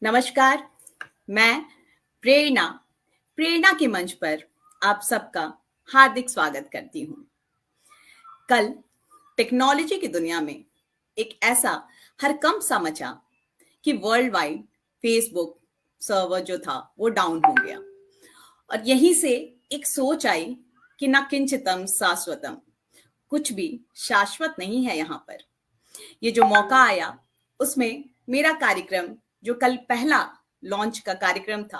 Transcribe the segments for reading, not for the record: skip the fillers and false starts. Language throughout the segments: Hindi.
नमस्कार, मैं प्रेरणा प्रेरणा के मंच पर आप सबका हार्दिक स्वागत करती हूँ। कल टेक्नोलॉजी की दुनिया में एक ऐसा हरकंप सा मचा कि वर्ल्ड वाइड फेसबुक सर्वर जो था वो डाउन हो गया और यहीं से एक सोच आई कि ना किंचितम शाश्वतम, कुछ भी शाश्वत नहीं है यहाँ पर। ये जो मौका आया उसमें मेरा कार्यक्रम जो कल पहला लॉन्च का कार्यक्रम था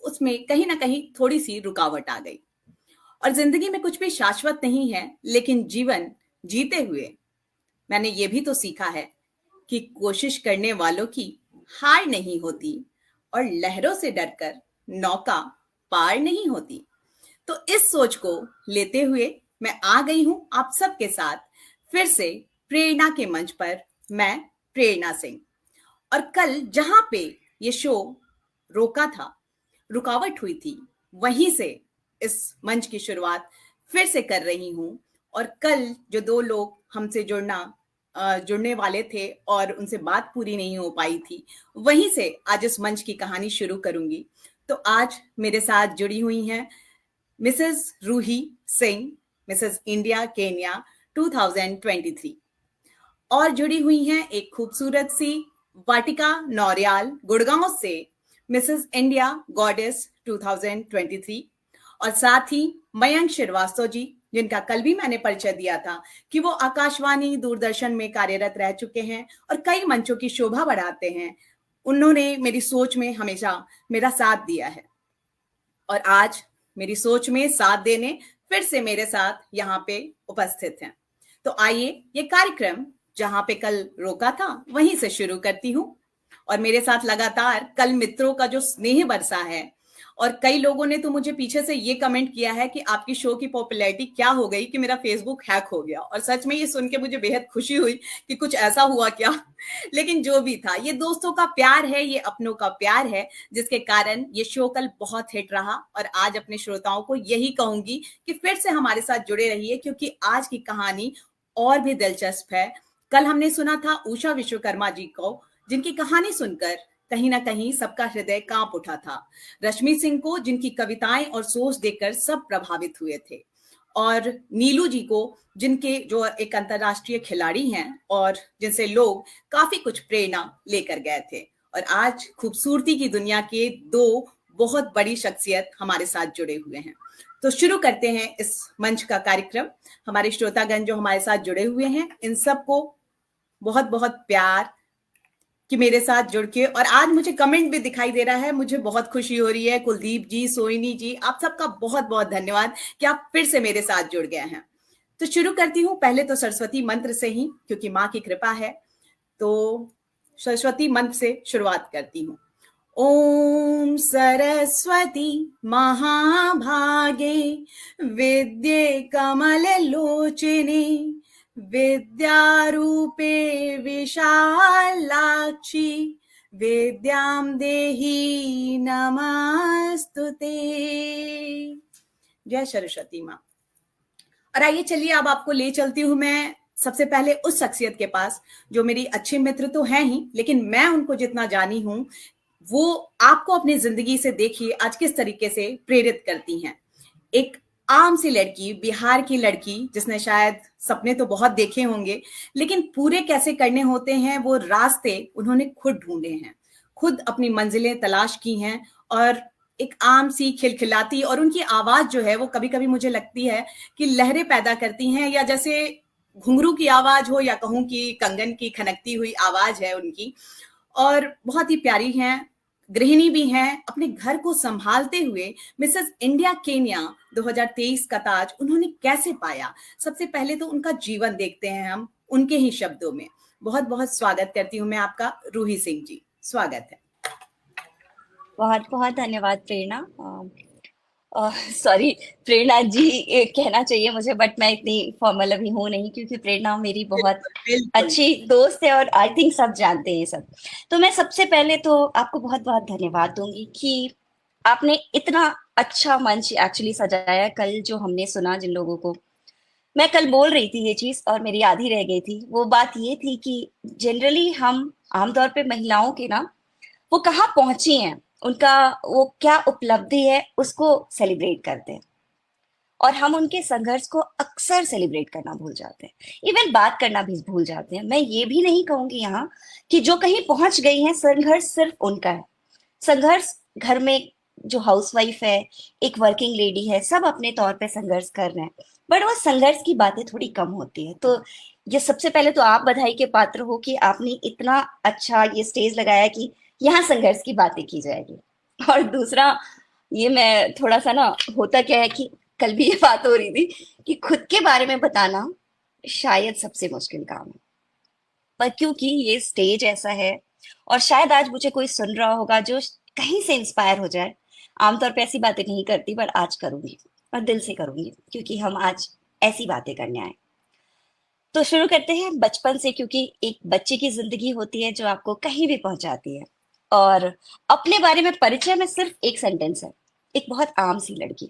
उसमें कहीं ना कहीं थोड़ी सी रुकावट आ गई। और जिंदगी में कुछ भी शाश्वत नहीं है, लेकिन जीवन जीते हुए मैंने ये भी तो सीखा है कि कोशिश करने वालों की हार नहीं होती और लहरों से डरकर नौका पार नहीं होती। तो इस सोच को लेते हुए मैं आ गई हूं आप सबके साथ फिर से प्रेरणा के मंच पर। मैं प्रेरणा सिंह, और कल जहां पे ये शो रोका था, रुकावट हुई थी, वहीं से इस मंच की शुरुआत फिर से कर रही हूं। और कल जो दो लोग हमसे जुड़ने वाले थे और उनसे बात पूरी नहीं हो पाई थी, वहीं से आज इस मंच की कहानी शुरू करूंगी। तो आज मेरे साथ जुड़ी हुई हैं Mrs Ruhi Singh, Mrs India Kenya 2023, और जुड़ी हुई हैं एक खूबसूरत सी वाटिका नौरियाल गुड़गांव से, मिसेस इंडिया गॉडेस 2023, और साथ ही मयंक श्रीवास्तव जी, जिनका कल भी मैंने परिचय दिया था कि वो आकाशवाणी दूरदर्शन में कार्यरत रह चुके हैं और कई मंचों की शोभा बढ़ाते हैं। उन्होंने मेरी सोच में हमेशा मेरा साथ दिया है और आज मेरी सोच में साथ देने फिर से मेरे साथ यहाँ पे उपस्थित हैं। तो आइए ये कार्यक्रम जहां पे कल रोका था वहीं से शुरू करती हूँ। और मेरे साथ लगातार कल मित्रों का जो स्नेह बरसा है, और कई लोगों ने तो मुझे पीछे से ये कमेंट किया है कि आपकी शो की पॉपुलैरिटी क्या हो गई कि मेरा फेसबुक हैक हो गया। और सच में ये सुन के मुझे बेहद खुशी हुई कि कुछ ऐसा हुआ क्या। लेकिन जो भी था, ये दोस्तों का प्यार है, ये अपनों का प्यार है, जिसके कारण ये शो कल बहुत हिट रहा। और आज अपने श्रोताओं को यही कहूंगी कि फिर से हमारे साथ जुड़े रहिए, क्योंकि आज की कहानी और भी दिलचस्प है। कल हमने सुना था उषा विश्वकर्मा जी को, जिनकी कहानी सुनकर कहीं ना कहीं सबका हृदय कांप उठा था। रश्मि सिंह को, जिनकी कविताएं और सोच देखकर सब प्रभावित हुए थे। और नीलू जी को, जिनके जो एक अंतरराष्ट्रीय खिलाड़ी हैं और जिनसे लोग काफी कुछ प्रेरणा लेकर गए थे। और आज खूबसूरती की दुनिया के दो बहुत बड़ी शख्सियत हमारे साथ जुड़े हुए हैं। तो शुरू करते हैं इस मंच का कार्यक्रम। हमारे श्रोतागण जो हमारे साथ जुड़े हुए हैं, इन सबको बहुत बहुत प्यार कि मेरे साथ जुड़ के, और आज मुझे कमेंट भी दिखाई दे रहा है, मुझे बहुत खुशी हो रही है। कुलदीप जी, सोइनी जी, आप सबका बहुत बहुत धन्यवाद कि आप फिर से मेरे साथ जुड़ गए हैं। तो शुरू करती हूँ पहले तो सरस्वती मंत्र से ही, क्योंकि माँ की कृपा है। तो सरस्वती मंत्र से शुरुआत करती हूँ। ओम सरस्वती महाभागे विद्ये कमल लोचने विद्यारूपे विशालाक्षी विद्यां देहि नमस्तुते। जय सरस्वती माँ। और आइए चलिए अब आपको ले चलती हूँ मैं सबसे पहले उस शख्सियत के पास जो मेरी अच्छी मित्र तो है ही, लेकिन मैं उनको जितना जानी हूँ वो आपको अपनी जिंदगी से देखिए आज किस तरीके से प्रेरित करती हैं। एक आम सी लड़की, बिहार की लड़की, जिसने शायद सपने तो बहुत देखे होंगे, लेकिन पूरे कैसे करने होते हैं वो रास्ते उन्होंने खुद ढूंढे हैं, खुद अपनी मंजिलें तलाश की हैं। और एक आम सी खिलखिलाती, और उनकी आवाज जो है वो कभी कभी मुझे लगती है कि लहरें पैदा करती हैं, या जैसे घुंघरू की आवाज हो या कहूं कि कंगन की खनकती हुई आवाज है उनकी। और बहुत ही प्यारी हैं, गृहिणी भी हैं, अपने घर को संभालते हुए मिसेस इंडिया केन्या 2023 का ताज उन्होंने कैसे पाया। सबसे पहले तो उनका जीवन देखते हैं हम उनके ही शब्दों में। बहुत बहुत स्वागत करती हूँ मैं आपका, रूही सिंह जी, स्वागत है। बहुत बहुत धन्यवाद प्रेरणा। सॉरी प्रेरणा जी कहना चाहिए मुझे, बट मैं इतनी फॉर्मल अभी हूँ नहीं, क्योंकि प्रेरणा मेरी बहुत बिल्कुल बिल्कुल। अच्छी दोस्त है और आई थिंक सब जानते हैं सब। तो मैं सबसे पहले तो आपको बहुत बहुत धन्यवाद दूंगी कि आपने इतना अच्छा मंच एक्चुअली सजाया। कल जो हमने सुना, जिन लोगों को मैं कल बोल रही थी ये चीज और मेरी आधी रह गई थी, वो बात ये थी कि जनरली हम आमतौर पे महिलाओं के ना वो कहाँ पहुंची हैं, उनका वो क्या उपलब्धि है, उसको सेलिब्रेट करते हैं। और हम उनके संघर्ष को अक्सर सेलिब्रेट करना भूल जाते हैं, इवन बात करना भी भूल जाते हैं। मैं ये भी नहीं कहूंगी यहाँ कि जो कहीं पहुंच गई है, संघर्ष सिर्फ उनका है। संघर्ष घर में जो हाउसवाइफ है, एक वर्किंग लेडी है, सब अपने तौर पे संघर्ष कर रहे हैं, बट वो संघर्ष की बातें थोड़ी कम होती है। तो ये सबसे पहले तो आप बधाई के पात्र हो कि आपने इतना अच्छा ये स्टेज लगाया कि यहाँ संघर्ष की बातें की जाएगी। और दूसरा, ये मैं थोड़ा सा ना, होता क्या है कि कल भी ये बात हो रही थी कि खुद के बारे में बताना शायद सबसे मुश्किल काम है, पर क्योंकि ये स्टेज ऐसा है, और शायद आज मुझे कोई सुन रहा होगा जो कहीं से इंस्पायर हो जाए। आमतौर पे ऐसी बातें नहीं करती, पर आज करूंगी और दिल से करूंगी, क्योंकि हम आज ऐसी बातें करने आए। तो शुरू करते हैं बचपन से, क्योंकि एक बच्चे की जिंदगी होती है जो आपको कहीं भी पहुंचाती है। और अपने बारे में परिचय में सिर्फ एक सेंटेंस है। एक बहुत आम सी लड़की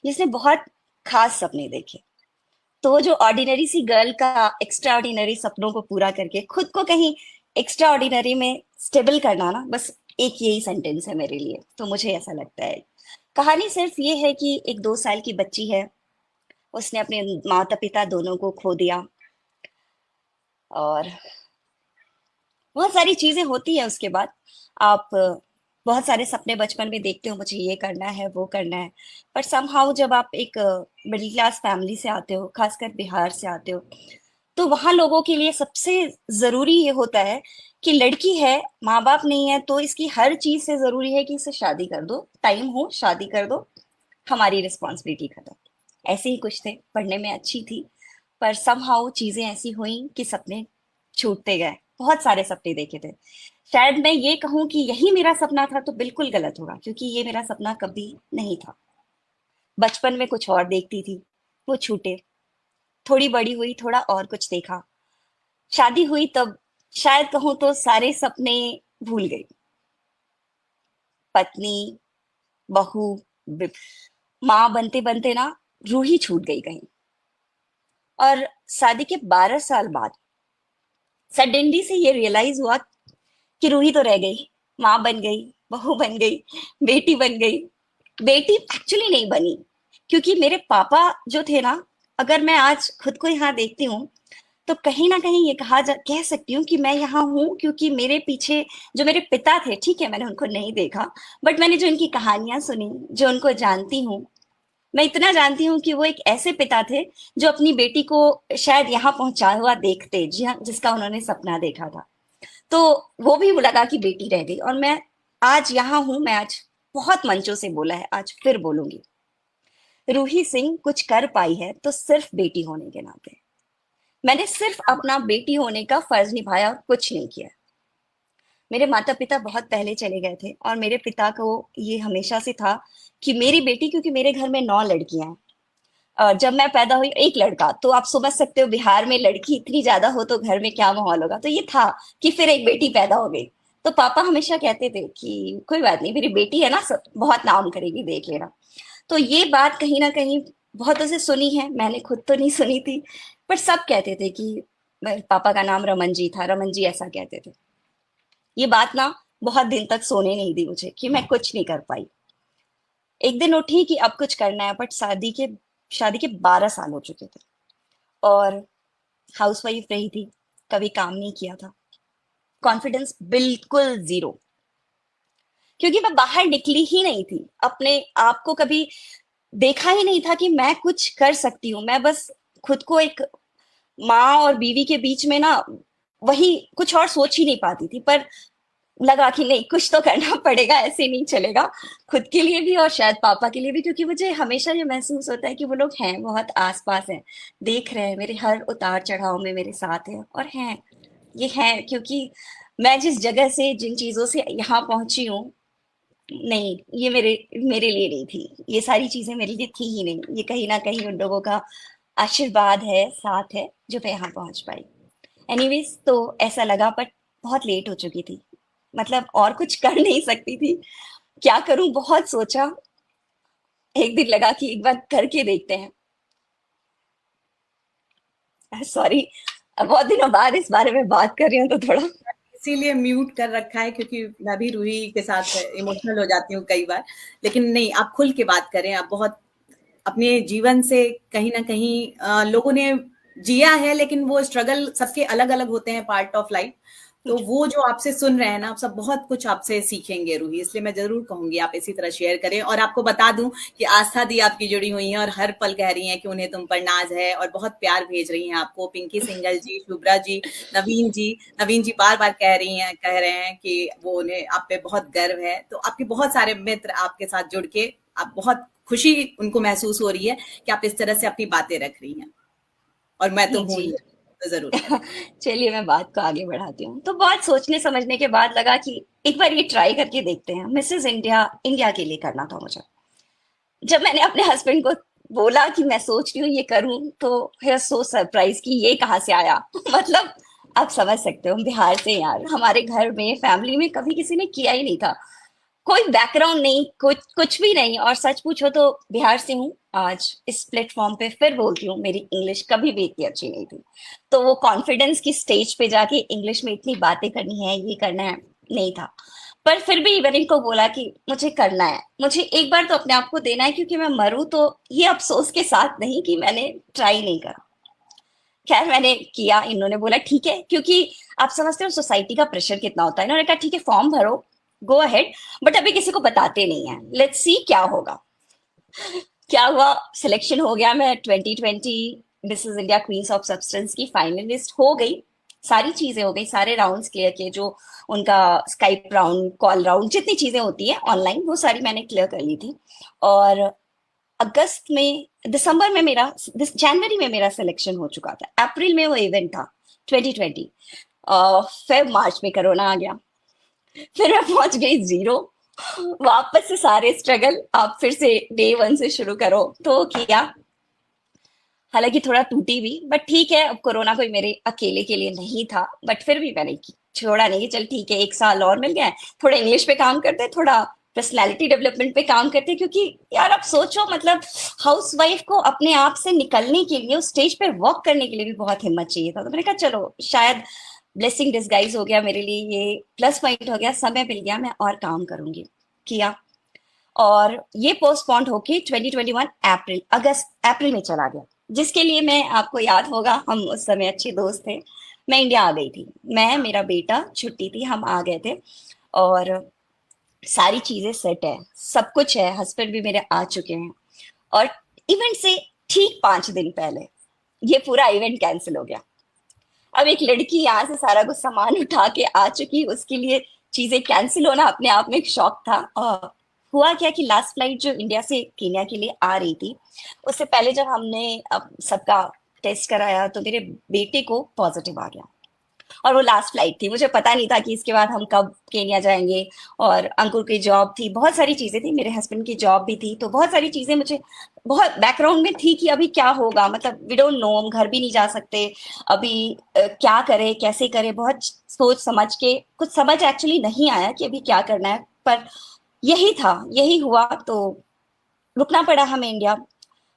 जिसने बहुत खास सपने देखे। तो वो जो ऑर्डिनरी सी गर्ल का एक्स्ट्रा ऑर्डिनरी सपनों को पूरा करके खुद को कहीं एक्स्ट्रा ऑर्डिनरी में स्टेबल करना ना, बस एक यही सेंटेंस है मेरे लिए। तो मुझे ऐसा लगता है कहानी सिर्फ ये है कि एक 2 साल की बच्ची है, उसने अपने माता पिता दोनों को खो दिया, और बहुत सारी चीजें होती है उसके बाद। आप बहुत सारे सपने बचपन में देखते हो, मुझे ये करना है, वो करना है, पर समहाउ जब आप एक मिडिल क्लास फैमिली से आते हो, खासकर बिहार से आते हो, तो वहां लोगों के लिए सबसे जरूरी ये होता है कि लड़की है, माँ बाप नहीं है, तो इसकी हर चीज से जरूरी है कि इसे शादी कर दो, टाइम हो शादी कर दो, हमारी रिस्पॉन्सिबिलिटी खत्म। ऐसे ही कुछ थे, पढ़ने में अच्छी थी, पर समहाउ चीजें ऐसी हुई कि सपने छूटते गए। बहुत सारे सपने देखे थे। शायद मैं ये कहूं कि यही मेरा सपना था तो बिल्कुल गलत होगा, क्योंकि ये मेरा सपना कभी नहीं था। बचपन में कुछ और देखती थी, वो छूटे। थोड़ी बड़ी हुई, थोड़ा और कुछ देखा। शादी हुई तब शायद कहूँ तो सारे सपने भूल गई। पत्नी, बहू, माँ बनते बनते ना रूह ही छूट गई कहीं। और शादी के 12 साल बाद सडनली से ये रियलाइज हुआ कि रूही तो रह गई, माँ बन गई, बहू बन गई, बेटी बन गई। बेटी एक्चुअली नहीं बनी, क्योंकि मेरे पापा जो थे ना, अगर मैं आज खुद को यहाँ देखती हूँ तो कहीं ना कहीं ये कह सकती हूँ कि मैं यहाँ हूँ क्योंकि मेरे पीछे जो मेरे पिता थे, ठीक है मैंने उनको नहीं देखा, बट मैंने जो इनकी कहानियां सुनी, जो उनको जानती हूँ, मैं इतना जानती हूँ कि वो एक ऐसे पिता थे जो अपनी बेटी को शायद यहाँ पहुंचा हुआ देखते, जिसका उन्होंने सपना देखा था। तो वो भी लगा कि बेटी रह गई, और मैं आज यहाँ हूं। मैं आज बहुत मंचों से बोला है, आज फिर बोलूंगी। रूही सिंह कुछ कर पाई है तो सिर्फ बेटी होने के नाते। मैंने सिर्फ अपना बेटी होने का फर्ज निभाया और कुछ नहीं किया। मेरे माता पिता बहुत पहले चले गए थे, और मेरे पिता को ये हमेशा से था कि मेरी बेटी, क्योंकि मेरे घर में 9 लड़कियां हैं, और जब मैं पैदा हुई एक लड़का, तो आप समझ सकते हो बिहार में लड़की इतनी ज्यादा हो तो घर में क्या माहौल होगा। तो ये था कि फिर एक बेटी पैदा हो गई। तो पापा हमेशा कहते थे कि कोई बात नहीं, मेरी बेटी है ना, सब बहुत नाम करेगी, देख लेना। तो ये बात कहीं ना कहीं बहुतों से सुनी है, मैंने खुद तो नहीं सुनी थी, पर सब कहते थे कि मेरे पापा का नाम रमन जी था, रमन जी ऐसा कहते थे। ये बात ना बहुत दिन तक सोने नहीं दी मुझे कि मैं कुछ नहीं कर पाई। एक दिन उठी कि अब कुछ करना है, बट शादी के 12 साल हो चुके थे, और हाउसवाइफ रही थी, कभी काम नहीं किया था, कॉन्फिडेंस बिल्कुल जीरो, क्योंकि मैं बाहर निकली ही नहीं थी, अपने आप को कभी देखा ही नहीं था कि मैं कुछ कर सकती हूँ। मैं बस खुद को एक माँ और बीवी के बीच में ना, वही कुछ और सोच ही नहीं पाती थी। पर लगा कि नहीं, कुछ तो करना पड़ेगा, ऐसे नहीं चलेगा, खुद के लिए भी और शायद पापा के लिए भी, क्योंकि मुझे हमेशा ये महसूस होता है कि वो लोग हैं, बहुत आसपास हैं, देख रहे हैं, मेरे हर उतार चढ़ाव में मेरे साथ हैं। और हैं, ये हैं क्योंकि मैं जिस जगह से, जिन चीजों से यहाँ पहुंची हूँ, नहीं, ये मेरे मेरे लिए नहीं थी, ये सारी चीजें मेरे लिए थी ही नहीं। ये कहीं ना कहीं उन लोगों का आशीर्वाद है, साथ है, जो मैं यहाँ पहुंच पाई। एनीवेज, तो ऐसा लगा, बट बहुत लेट हो चुकी थी, मतलब और कुछ कर नहीं सकती थी। क्या करूं, बहुत सोचा। एक दिन लगा कि एक बार करके देखते हैं। सॉरी, बहुत दिनों बाद इस बारे में बात कर रही हूँ तो थोड़ा। इसीलिए म्यूट कर रखा है, क्योंकि मैं भी रूही के साथ इमोशनल हो जाती हूँ कई बार। लेकिन नहीं, आप खुल के बात करें, आप बहुत अपने जीवन से कहीं न कहीं लोगों ने जिया है, लेकिन वो स्ट्रगल सबके अलग-अलग होते हैं, पार्ट ऑफ लाइफ। तो वो जो आपसे सुन रहे हैं ना, सब बहुत कुछ आपसे सीखेंगे रूही, इसलिए मैं ज़रूर कहूँगी आप इसी तरह शेयर करें। और आपको बता दूँ कि आस्था दी आपकी जुड़ी हुई हैं और हर पल कह रही हैं कि उन्हें तुम पर नाज़ है, और बहुत प्यार भेज रही हैं आपको। पिंकी सिंघल जी, शुभ्रा जी, नवीन जी बार-बार कह रहे हैं कि वो उन्हें आप पे बहुत गर्व है। तो आपके बहुत सारे मित्र आपके साथ जुड़ के आप बहुत खुशी उनको महसूस हो रही है कि आप इस तरह से अपनी बातें रख रही हैं, और मैं तो हूँ जी। ही, तो ज़रूर करें। चलिए मैं बात को आगे बढ़ाती हूँ। तो बहुत सोचने समझने के बाद लगा कि एक बार ये ट्राई करके देखते हैं। मिसेस इंडिया इंडिया के लिए करना था मुझे। जब मैंने अपने हस्बैंड को बोला कि मैं सोच रही हूँ ये करूँ, तो ही वाज सो सरप्राइज कि ये कहाँ से आया। मतलब आप समझ सकते हो, बिहार से यार, हमारे घर में फैमिली में कभी किसी ने किया ही नहीं था। कोई बैकग्राउंड नहीं, कुछ कुछ भी नहीं। और सच पूछो तो बिहार से हूँ। आज इस प्लेटफॉर्म पे फिर बोलती हूँ, मेरी इंग्लिश कभी भी इतनी अच्छी नहीं थी। तो वो कॉन्फिडेंस की स्टेज पे जाके इंग्लिश में इतनी बातें करनी है, ये करना है, नहीं था। पर फिर भी मैंने इनको बोला कि मुझे करना है, मुझे एक बार तो अपने आप को देना है, क्योंकि मैं मरूं तो ये अफसोस के साथ नहीं कि मैंने ट्राई नहीं करा। खैर मैंने किया, इन्होंने बोला ठीक है, क्योंकि आप समझते हो सोसाइटी का प्रेशर कितना होता है। इन्होंने कहा ठीक है, फॉर्म भरो, गो अहेड, बट अभी किसी को बताते नहीं है, लेट्स सी क्या होगा। क्या हुआ, सिलेक्शन हो गया। मैं 2020 Mrs India queens of substance की फाइनलिस्ट हो गई। सारी चीजें हो गई, सारे राउंड्स क्लियर किए, जो उनका स्काइप राउंड, कॉल राउंड, जितनी चीजें होती है ऑनलाइन, वो सारी मैंने क्लियर कर ली थी। और अगस्त में, दिसंबर में मेरा, जनवरी में मेरा सिलेक्शन हो चुका था। अप्रैल में वो इवेंट था 2020। फिर मार्च में कोरोना आ गया। फिर मैं पहुंच गई जीरो। वापस से सारे स्ट्रगल, आप फिर से डे वन से शुरू करो। तो किया, हालांकि थोड़ा टूटी भी, बट ठीक है, अब कोरोना कोई मेरे अकेले के लिए नहीं था। बट फिर भी मैंने छोड़ा नहीं कि चल ठीक है, एक साल और मिल गया है, थोड़ा इंग्लिश पे काम करते हैं, थोड़ा पर्सनैलिटी डेवलपमेंट पे काम करते हैं। क्योंकि यार आप सोचो, मतलब हाउस वाइफ को अपने आप से निकलने के लिए, उस स्टेज पे वॉक करने के लिए भी बहुत हिम्मत चाहिए था। तो मैंने कहा चलो, शायद ब्लेसिंग डिस्गाइज हो गया मेरे लिए, ये प्लस पॉइंट हो गया, समय मिल गया, मैं और काम करूंगी। किया। और ये पोस्टपोन्ड होके 2021 अप्रैल में चला गया। जिसके लिए, मैं, आपको याद होगा, हम उस समय अच्छे दोस्त थे। मैं इंडिया आ गई थी, मैं, मेरा बेटा, छुट्टी थी, हम आ गए थे। और सारी चीजें सेट है, सब कुछ है, हस्बैंड भी मेरे आ चुके हैं। और इवेंट से ठीक 5 दिन पहले ये पूरा इवेंट कैंसिल हो गया। अब एक लड़की यहाँ से सारा कुछ सामान उठा के आ चुकी, उसके लिए चीजें कैंसिल होना अपने आप में एक शॉक था। और हुआ क्या कि लास्ट फ्लाइट जो इंडिया से केन्या के लिए आ रही थी, उससे पहले जब हमने अब सबका टेस्ट कराया, तो मेरे बेटे को पॉजिटिव आ गया। और वो लास्ट फ्लाइट थी, मुझे पता नहीं था कि इसके बाद हम कब केन्या जाएंगे। और अंकुर की जॉब थी, बहुत सारी चीजें थी, मेरे हस्बैंड की जॉब भी थी, तो बहुत सारी चीजें मुझे बहुत बैकग्राउंड में थी कि अभी क्या होगा, मतलब वी डोंट नो, हम घर भी नहीं जा सकते अभी। क्या करें, कैसे करें, बहुत सोच समझ के, कुछ समझ एक्चुअली नहीं आया कि अभी क्या करना है। पर यही था, यही हुआ, तो रुकना पड़ा हमें इंडिया।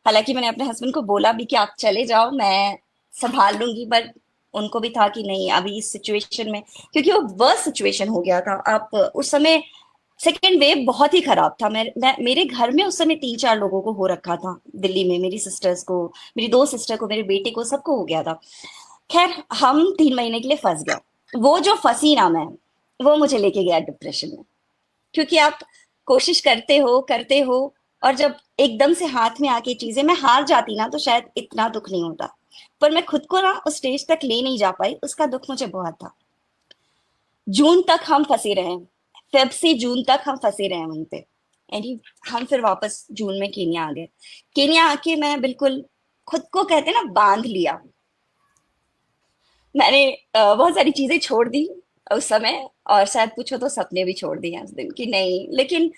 हालांकि मैंने अपने हस्बैंड को बोला भी कि आप चले जाओ, मैं संभाल लूंगी, पर उनको भी था कि नहीं, अभी इस सिचुएशन में, क्योंकि वो वर्स्ट सिचुएशन हो गया था। आप उस समय, सेकेंड वेव बहुत ही खराब था। मेरे घर में उस समय 3-4 लोगों को हो रखा था, दिल्ली में मेरी सिस्टर्स को, मेरी 2 सिस्टर को, मेरे बेटे को, सबको हो गया था। खैर हम 3 महीने के लिए फंस गए। वो जो फंसी ना मैं, वो मुझे लेके गया डिप्रेशन में। क्योंकि आप कोशिश करते हो, और जब एकदम से हाथ में आके चीजें, मैं हार जाती ना, तो शायद इतना दुख नहीं होता। पर मैं खुद को ना उस स्टेज तक ले नहीं जा पाई, उसका दुख मुझे बहुत था। जून तक हम फंसे रहे, फेब से जून तक हम फंसे रहे वहीं पे। एंड हम फिर वापस जून में केन्या आ गए। केन्या आके मैं बिल्कुल खुद को, कहते हैं ना, बांध लिया। मैंने बहुत सारी चीजें छोड़ दी उस समय, और शायद पूछो तो सपने भी छोड़ दिए उस दिन, कि नहीं। लेकिन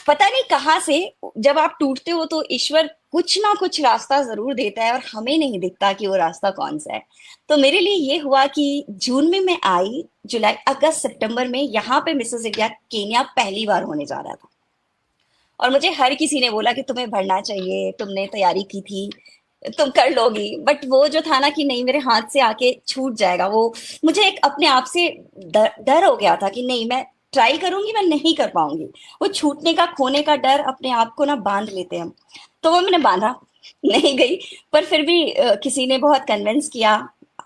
पता नहीं कहाँ से, जब आप टूटते हो तो ईश्वर कुछ ना कुछ रास्ता जरूर देता है, और हमें नहीं दिखता कि वो रास्ता कौन सा है। तो मेरे लिए ये हुआ कि जून में मैं आई, जुलाई, अगस्त, सितंबर में यहाँ पे मिसेस इंडिया केन्या पहली बार होने जा रहा था। और मुझे हर किसी ने बोला कि तुम्हें भरना चाहिए, तुमने तैयारी की थी। तुम कर लोगी, बट वो जो था ना कि नहीं मेरे हाथ से आके छूट जाएगा वो, मुझे एक अपने आप से डर हो गया था कि नहीं मैं ट्राई करूंगी मैं नहीं कर पाऊंगी। वो छूटने का खोने का डर अपने आप को ना बांध लेते हैं हम। तो वो मैंने बांधा, नहीं गई। पर फिर भी किसी ने बहुत कन्विंस किया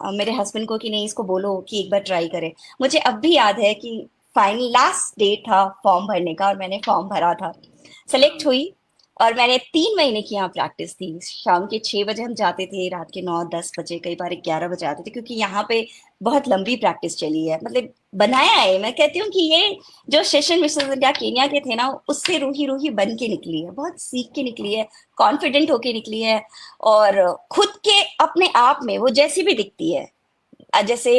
मेरे हस्बैंड को कि नहीं इसको बोलो कि एक बार ट्राई करे। मुझे अब भी याद है कि फाइनल लास्ट डेट था फॉर्म भरने का और मैंने फॉर्म भरा था, सेलेक्ट हुई। और मैंने 3 महीने की यहाँ प्रैक्टिस थी। शाम के 6 बजे हम जाते थे, रात के 9-10 बजे, कई बार 11 बजे आते थे, क्योंकि यहाँ पे बहुत लंबी प्रैक्टिस चली है। मतलब बनाया है, मैं कहती हूँ कि ये जो सेशन मिसेस इंडिया केन्या के थे ना, उससे रूही रूही बन के निकली है, बहुत सीख के निकली है, कॉन्फिडेंट होके निकली है। और खुद के अपने आप में वो जैसी भी दिखती है, जैसे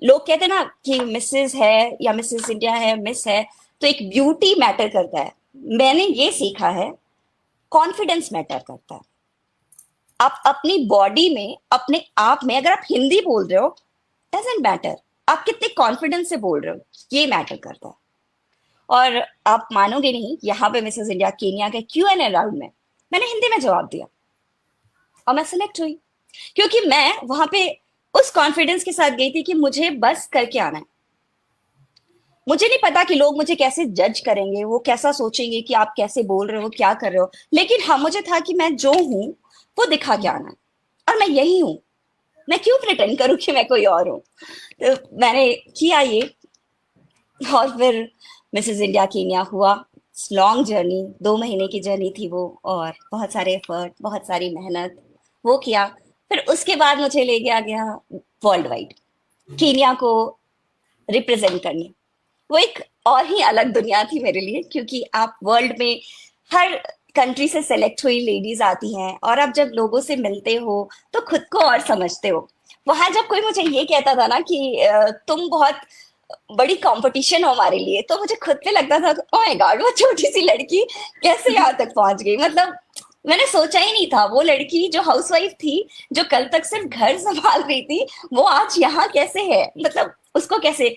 लोग कहते हैं ना कि मिसेस है या मिसेस इंडिया है, मिस है, तो एक ब्यूटी मैटर करता है। मैंने ये सीखा है, कॉन्फिडेंस मैटर करता है। आप अपनी बॉडी में, अपने आप में, अगर आप हिंदी बोल रहे हो डजेंट मैटर, आप कितने कॉन्फिडेंस से बोल रहे हो ये मैटर करता है। और आप मानोगे नहीं, यहाँ पे मिसेस इंडिया केन्या के Q&A राउंड में मैंने हिंदी में जवाब दिया और मैं सिलेक्ट हुई, क्योंकि मैं वहां पे उस कॉन्फिडेंस के साथ गई थी कि मुझे बस करके आना है। मुझे नहीं पता कि लोग मुझे कैसे जज करेंगे, वो कैसा सोचेंगे कि आप कैसे बोल रहे हो, क्या कर रहे हो, लेकिन हाँ मुझे था कि मैं जो हूँ वो दिखा के आना है, और मैं यही हूँ। मैं क्यों प्रिटेंड करूं कि मैं कोई और हूँ। तो मैंने किया ये, और फिर मिसेस इंडिया केन्या हुआ। लॉन्ग जर्नी, 2 महीने की जर्नी थी वो, और बहुत सारे एफर्ट, बहुत सारी मेहनत वो किया। फिर उसके बाद मुझे ले गया गया वर्ल्ड वाइड केन्या को रिप्रेजेंट करने। वो एक और ही अलग दुनिया थी मेरे लिए, क्योंकि आप वर्ल्ड में हर कंट्री से सेलेक्ट हुई लेडीज आती हैं, और आप जब लोगों से मिलते हो तो खुद को और समझते हो। वहां जब कोई मुझे ये कहता था ना कि तुम बहुत बड़ी कंपटीशन हो हमारे लिए, तो मुझे खुद पे लगता था ओह माय गॉड वो छोटी सी लड़की कैसे यहाँ तक पहुंच गई। मतलब मैंने सोचा ही नहीं था, वो लड़की जो हाउसवाइफ थी, जो कल तक सिर्फ घर संभाल रही थी, वो आज यहाँ कैसे है। मतलब उसको कैसे,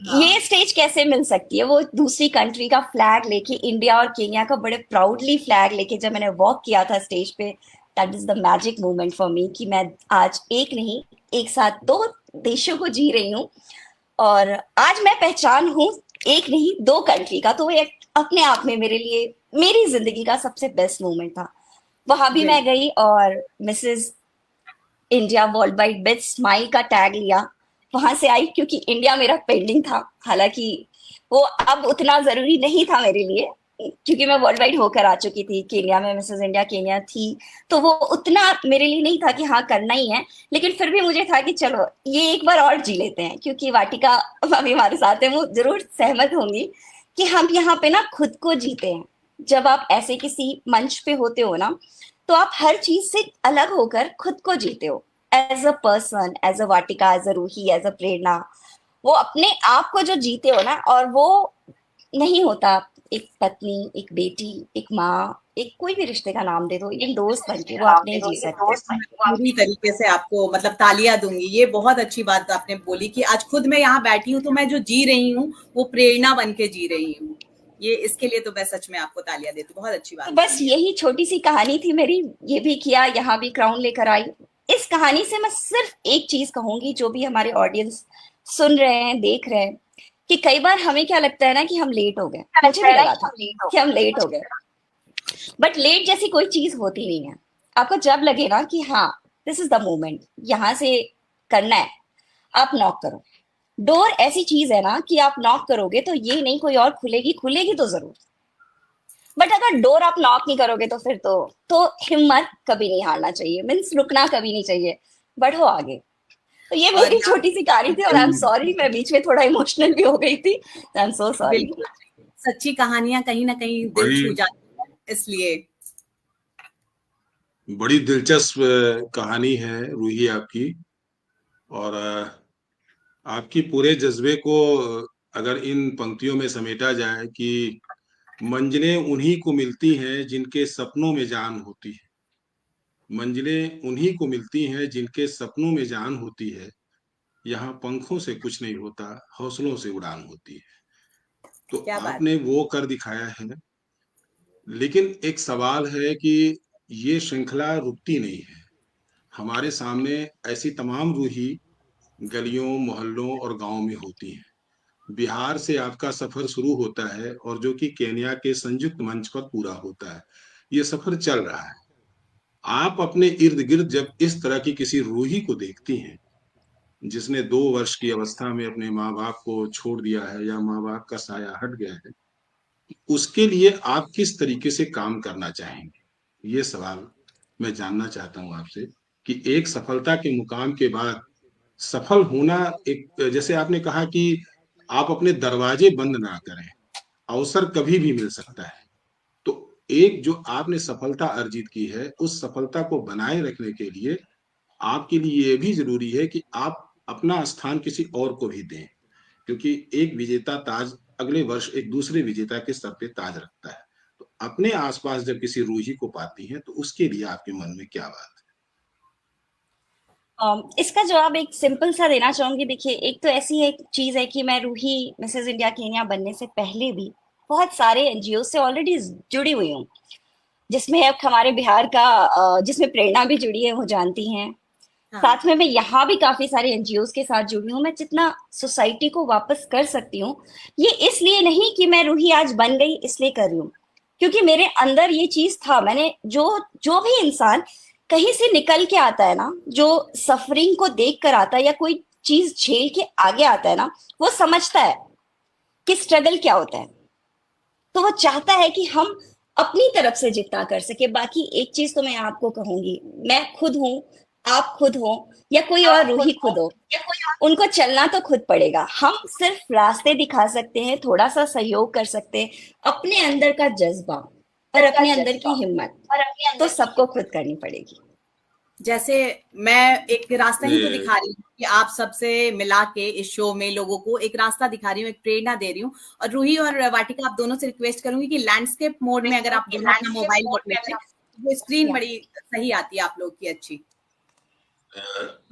ये हाँ स्टेज कैसे मिल सकती है। वो दूसरी कंट्री का फ्लैग लेके, इंडिया और केन्या का बड़े प्राउडली फ्लैग लेके जब मैंने वॉक किया था स्टेज पे, that is the magic moment for me, कि मैं आज एक नहीं, एक साथ दो देशों को जी रही हूँ। और आज मैं पहचान हूँ एक नहीं दो कंट्री का। तो वो एक अपने आप में मेरे लिए मेरी जिंदगी का सबसे बेस्ट मोमेंट था। वहां भी मैं बिल्कुल। गई और Mrs India world wide best smile का टैग लिया। वहां से आई क्योंकि इंडिया मेरा पेंडिंग था, हालांकि वो अब उतना जरूरी नहीं था मेरे लिए, क्योंकि मैं वर्ल्ड वाइड होकर आ चुकी थी। केन्या में मिसेस इंडिया केन्या थी, तो वो उतना मेरे लिए नहीं था कि हाँ करना ही है। लेकिन फिर भी मुझे था कि चलो ये एक बार और जी लेते हैं, क्योंकि वाटिका अभी हमारे साथ है, वो जरूर सहमत होंगी कि हम यहाँ पे ना खुद को जीते हैं। जब आप ऐसे किसी मंच पे होते हो ना, तो आप हर चीज से अलग होकर खुद को जीते हो, as a person, as a Vatika, as a Roohi, as a Prerna. वो अपने आप को जो जीते हो ना, और वो नहीं होता एक पत्नी, एक बेटी, एक माँ, एक कोई भी रिश्ते का नाम दे दो, इवन दोस्त बन के, वो आप नहीं जी सकते। मैं पूरी तरीके से आपको मतलब तालियां दूंगी। ये बहुत अच्छी बात आपने बोली कि आज खुद मैं यहाँ बैठी हूँ तो मैं जो जी रही हूँ वो प्रेरणा बन के जी रही हूँ। ये इसके लिए तो मैं सच में आपको तालियां देती हूँ। बहुत अच्छी तो बात बस बोली है। यही छोटी सी कहानी थी मेरी। ये भी किया, यहाँ भी क्राउन लेकर आई। इस कहानी से मैं सिर्फ एक चीज कहूंगी, जो भी हमारे ऑडियंस सुन रहे हैं, देख रहे हैं, कि कई बार हमें क्या लगता है ना कि हम लेट हो गए। मुझे भी लगा था कि हम लेट हो गए, बट लेट जैसी कोई चीज होती नहीं है। आपको जब लगे ना कि हाँ दिस इज द मोमेंट, यहाँ से करना है, आप नॉक करो। डोर ऐसी चीज है ना कि आप नॉक करोगे तो ये नहीं कोई और खुलेगी, खुलेगी तो जरूर। बट अगर डोर आप नॉक नहीं करोगे तो फिर तो हिम्मत कभी नहीं हारना चाहिए, मीन्स रुकना कभी नहीं चाहिए, बढ़ो आगे। तो ये और मेरी यहाँ छोटी सी कहानी थी, और आई एम सॉरी मैं बीच में थोड़ा इमोशनल भी हो गई थी, आई एम सो सॉरी। बिल्कुल सच्ची कहानियां कहीं ना कहीं दिल बड़ी छू जाती है, इसलिए बड़ी दिलचस्प कहानी है रूही आपकी। और आपकी पूरे जज्बे को अगर इन पंक्तियों में समेटा जाए कि मंजिलें उन्हीं को मिलती हैं जिनके सपनों में जान होती है। मंजिलें उन्हीं को मिलती हैं जिनके सपनों में जान होती है। यहाँ पंखों से कुछ नहीं होता, हौसलों से उड़ान होती है। तो क्या बात। आपने वो कर दिखाया है। लेकिन एक सवाल है कि ये श्रृंखला रुकती नहीं है। हमारे सामने ऐसी तमाम रूही गलियों, मोहल्लों और गांवों में होती हैं। बिहार से आपका सफर शुरू होता है और जो कि केन्या के संयुक्त मंच पर पूरा होता है। ये सफर चल रहा है। आप अपने इर्द गिर्द जब इस तरह की किसी रूही को देखती हैं जिसने 2 वर्ष की अवस्था में अपने माँ बाप को छोड़ दिया है या माँ बाप का साया हट गया है, उसके लिए आप किस तरीके से काम करना चाहेंगे? ये सवाल मैं जानना चाहता हूं आपसे कि एक सफलता के मुकाम के बाद सफल होना, एक जैसे आपने कहा कि आप अपने दरवाजे बंद ना करें, अवसर कभी भी मिल सकता है। तो एक जो आपने सफलता अर्जित की है, उस सफलता को बनाए रखने के लिए आपके लिए ये भी जरूरी है कि आप अपना स्थान किसी और को भी दें, क्योंकि एक विजेता ताज अगले वर्ष एक दूसरे विजेता के सर पे ताज रखता है। तो अपने आसपास जब किसी रूही को पाती हैं तो उसके लिए आपके मन में क्या बात इसका जवाब एक सिंपल सा देना चाहूंगी। देखिए, एक तो ऐसी एक चीज है कि मैं रूही मिसेस इंडिया केन्या बनने से पहले भी बहुत सारे एनजीओ से ऑलरेडी जुड़ी हुई हूँ, जिसमें अब हमारे बिहार का जिसमें प्रेरणा भी जुड़ी है, वो जानती हैं। हाँ। साथ में मैं यहाँ भी काफी सारे एनजीओ के साथ जुड़ी हूँ। मैं जितना सोसाइटी को वापस कर सकती हूँ, ये इसलिए नहीं कि मैं रूही आज बन गई इसलिए कर रही हूँ, क्योंकि मेरे अंदर ये चीज था। मैंने जो जो भी इंसान कहीं से निकल के आता है ना, जो सफरिंग को देख कर आता है या कोई चीज झेल के आगे आता है ना, वो समझता है कि स्ट्रगल क्या होता है। तो वो चाहता है कि हम अपनी तरफ से जितना कर सके। बाकी एक चीज तो मैं आपको कहूंगी, मैं खुद हूं, आप खुद हो, या कोई और रूही खुद हो, उनको चलना तो खुद पड़ेगा। हम सिर्फ रास्ते दिखा सकते हैं, थोड़ा सा सहयोग कर सकते हैं, अपने अंदर का जज्बा और अपने अंदर की हिम्मत तो सबको खुद करनी पड़ेगी। जैसे मैं एक रास्ता ही तो है? दिखा रही हूँ कि आप सबसे मिला के इस शो में लोगों को एक रास्ता दिखा रही हूँ, एक प्रेरणा दे रही हूँ। और रूही और वाटिका, आप दोनों से रिक्वेस्ट करूंगी कि लैंडस्केप मोड में अगर आप दोनों अपना मोबाइल मोड में हैं, वो स्क्रीन बड़ी सही आती है आप लोग की अच्छी।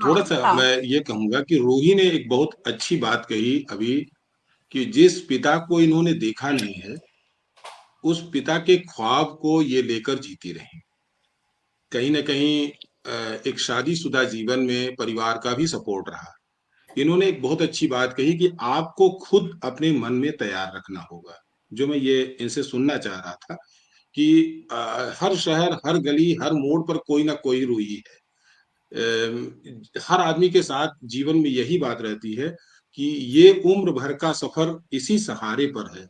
थोड़ा सा हाँ, मैं ये कहूंगा कि रूही ने एक बहुत अच्छी बात कही अभी कि जिस पिता को इन्होंने देखा नहीं है, उस पिता के ख्वाब को ये लेकर जीती रही। कहीं ना कहीं एक शादीशुदा जीवन में परिवार का भी सपोर्ट रहा। इन्होंने एक बहुत अच्छी बात कही कि आपको खुद अपने मन में तैयार रखना होगा, जो मैं ये इनसे सुनना चाह रहा था कि हर शहर, हर गली, हर मोड़ पर कोई ना कोई रूही है। हर आदमी के साथ जीवन में यही बात रहती है कि ये उम्र भर का सफर इसी सहारे पर है,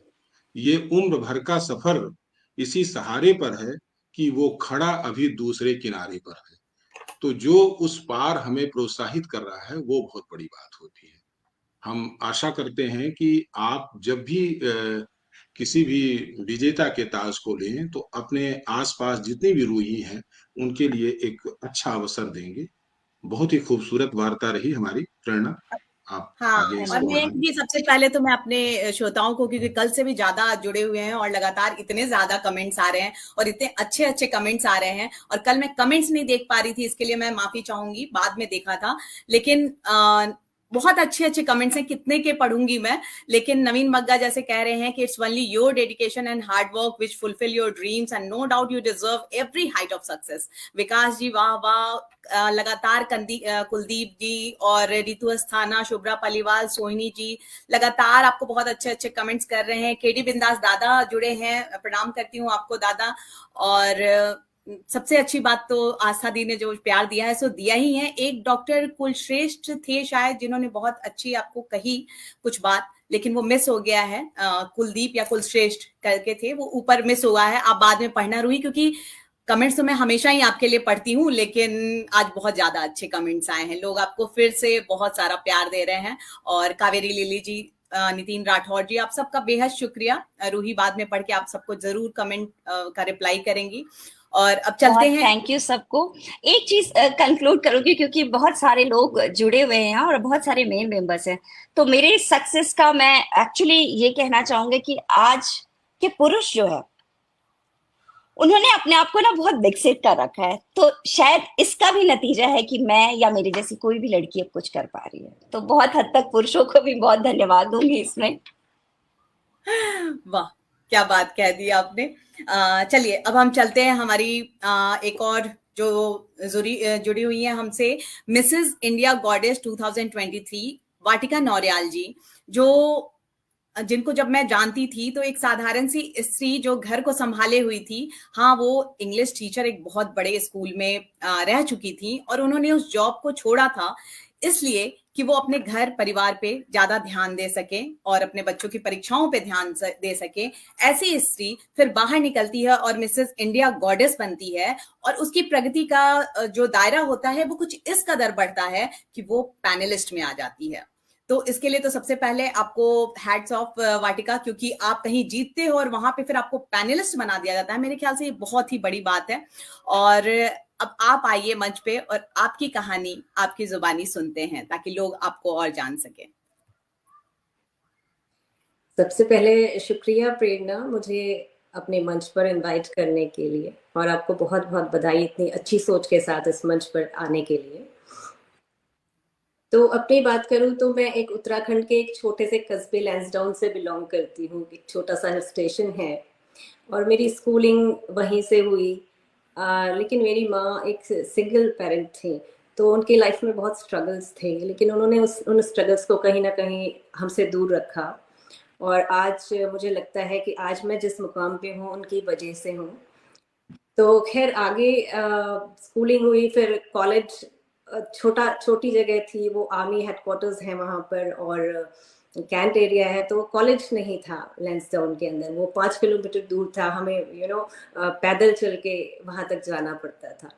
ये उम्र भर का सफर इसी सहारे पर है कि वो खड़ा अभी दूसरे किनारे पर है। तो जो उस पार हमें प्रोत्साहित कर रहा है वो बहुत बड़ी बात होती है। हम आशा करते हैं कि आप जब भी किसी भी विजेता के ताज को लें तो अपने आसपास जितनी भी रूही हैं उनके लिए एक अच्छा अवसर देंगे। बहुत ही खूबसूरत वार्ता रही हमारी, प्रेरणा। आप हाँ, आगे और इसको धन्यवाद। मैं बढ़ाएं। भी सबसे पहले तो मैं अपने श्रोताओं को, क्योंकि कल से भी ज्यादा जुड़े हुए हैं और लगातार इतने ज्यादा कमेंट्स आ रहे हैं और इतने अच्छे अच्छे कमेंट्स आ रहे हैं, और कल मैं कमेंट्स नहीं देख पा रही थी, इसके लिए मैं माफी चाहूंगी, बाद में देखा था। लेकिन बहुत अच्छे अच्छे कमेंट्स हैं, कितने के पढ़ूंगी मैं। लेकिन नवीन मग्गा जैसे कह रहे हैं कि it's only your dedication and hard work which fulfil your dreams and no doubt you deserve every height of success. Vikas ji वाह वाह, लगातार कुलदीप जी और रितु अस्थाना, शुभ्रा पलीवाल, सोहिनी जी लगातार आपको बहुत अच्छे अच्छे कमेंट्स कर रहे हैं। केडी बिंदास दादा जुड़े हैं, प्रणाम करती हूँ आपको दादा। और सबसे अच्छी बात तो आस्था दी ने जो प्यार दिया है सो दिया ही है। एक डॉक्टर कुलश्रेष्ठ थे शायद, जिन्होंने बहुत अच्छी आपको कही कुछ बात, लेकिन वो मिस हो गया है। कुलदीप या कुलश्रेष्ठ करके थे, वो ऊपर मिस हुआ है। आप बाद में पढ़ना रूही, क्योंकि कमेंट्स तो मैं हमेशा ही आपके लिए पढ़ती हूँ, लेकिन आज बहुत ज्यादा अच्छे कमेंट्स आए हैं, लोग आपको फिर से बहुत सारा प्यार दे रहे हैं। और कावेरी लिली जी, नितिन राठौर जी, आप सबका बेहद शुक्रिया। रूही बाद में पढ़ के आप सबको जरूर कमेंट का रिप्लाई करेंगी। और अब चलते बहुत हैं। थैंक यू सबको। एक चीज कंक्लूड करूंगी, क्योंकि बहुत सारे लोग जुड़े हुए हैं और बहुत सारे मेन मेंबर्स हैं। तो मेरे सक्सेस का मैं एक्चुअली ये कहना चाहूंगी कि आज के पुरुष जो है, उन्होंने अपने आप को ना बहुत विकसित कर रखा है। तो शायद इसका भी नतीजा है कि मैं या मेरी जैसी कोई भी लड़की अब कुछ कर पा रही है। तो बहुत हद तक पुरुषों को भी बहुत धन्यवाद दूंगी इसमें। वाह, क्या बात कह दी आपने। चलिए अब हम चलते हैं हमारी एक और जो जुड़ी हुई हैं हमसे मिसेस इंडिया गॉडेस 2023 वाटिका नौरियाल जी, जो जिनको जब मैं जानती थी तो एक साधारण सी स्त्री जो घर को संभाले हुई थी। हाँ, वो इंग्लिश टीचर एक बहुत बड़े स्कूल में रह चुकी थी और उन्होंने उस जॉब को छोड़ा था इसलिए कि वो अपने घर परिवार पे ज्यादा ध्यान दे सके और अपने बच्चों की परीक्षाओं पे ध्यान दे सके। ऐसी स्त्री फिर बाहर निकलती है और मिसेस इंडिया गॉडेस बनती है और उसकी प्रगति का जो दायरा होता है वो कुछ इस कदर बढ़ता है कि वो पैनलिस्ट में आ जाती है। तो इसके लिए तो सबसे पहले आपको हैट्स ऑफ वाटिका, क्योंकि आप कहीं जीतते हो और वहां पे फिर आपको पैनलिस्ट बना दिया जाता है। मेरे ख्याल से ये बहुत ही बड़ी बात है। और अब आप आइए मंच पे और आपकी कहानी आपकी जुबानी सुनते हैं ताकि लोग आपको और जान सके। सबसे पहले शुक्रिया प्रेरणा, मुझे अपने मंच पर इनवाइट करने के लिए, और आपको बहुत बहुत बधाई इतनी अच्छी सोच के साथ इस मंच पर आने के लिए। तो अपनी बात करूं तो मैं एक उत्तराखंड के एक छोटे से कस्बे लैंसडाउन से बिलोंग करती हूँ। एक छोटा सा हिल स्टेशन है और मेरी स्कूलिंग वहीं से हुई। लेकिन मेरी माँ एक सिंगल पेरेंट थी, तो उनकी लाइफ में बहुत स्ट्रगल्स थे, लेकिन उन्होंने उन स्ट्रगल्स को कहीं ना कहीं हमसे दूर रखा। और आज मुझे लगता है कि आज मैं जिस मुकाम पे हूँ उनकी वजह से हूँ। तो खैर आगे स्कूलिंग हुई, फिर कॉलेज छोटी जगह थी, वो आर्मी हेडक्वार्टर्स है वहाँ पर और कैंट एरिया है, तो कॉलेज नहीं था लैंसडाउन के अंदर, वो 5 किलोमीटर दूर था, हमें पैदल चल के वहाँ तक जाना पड़ता था।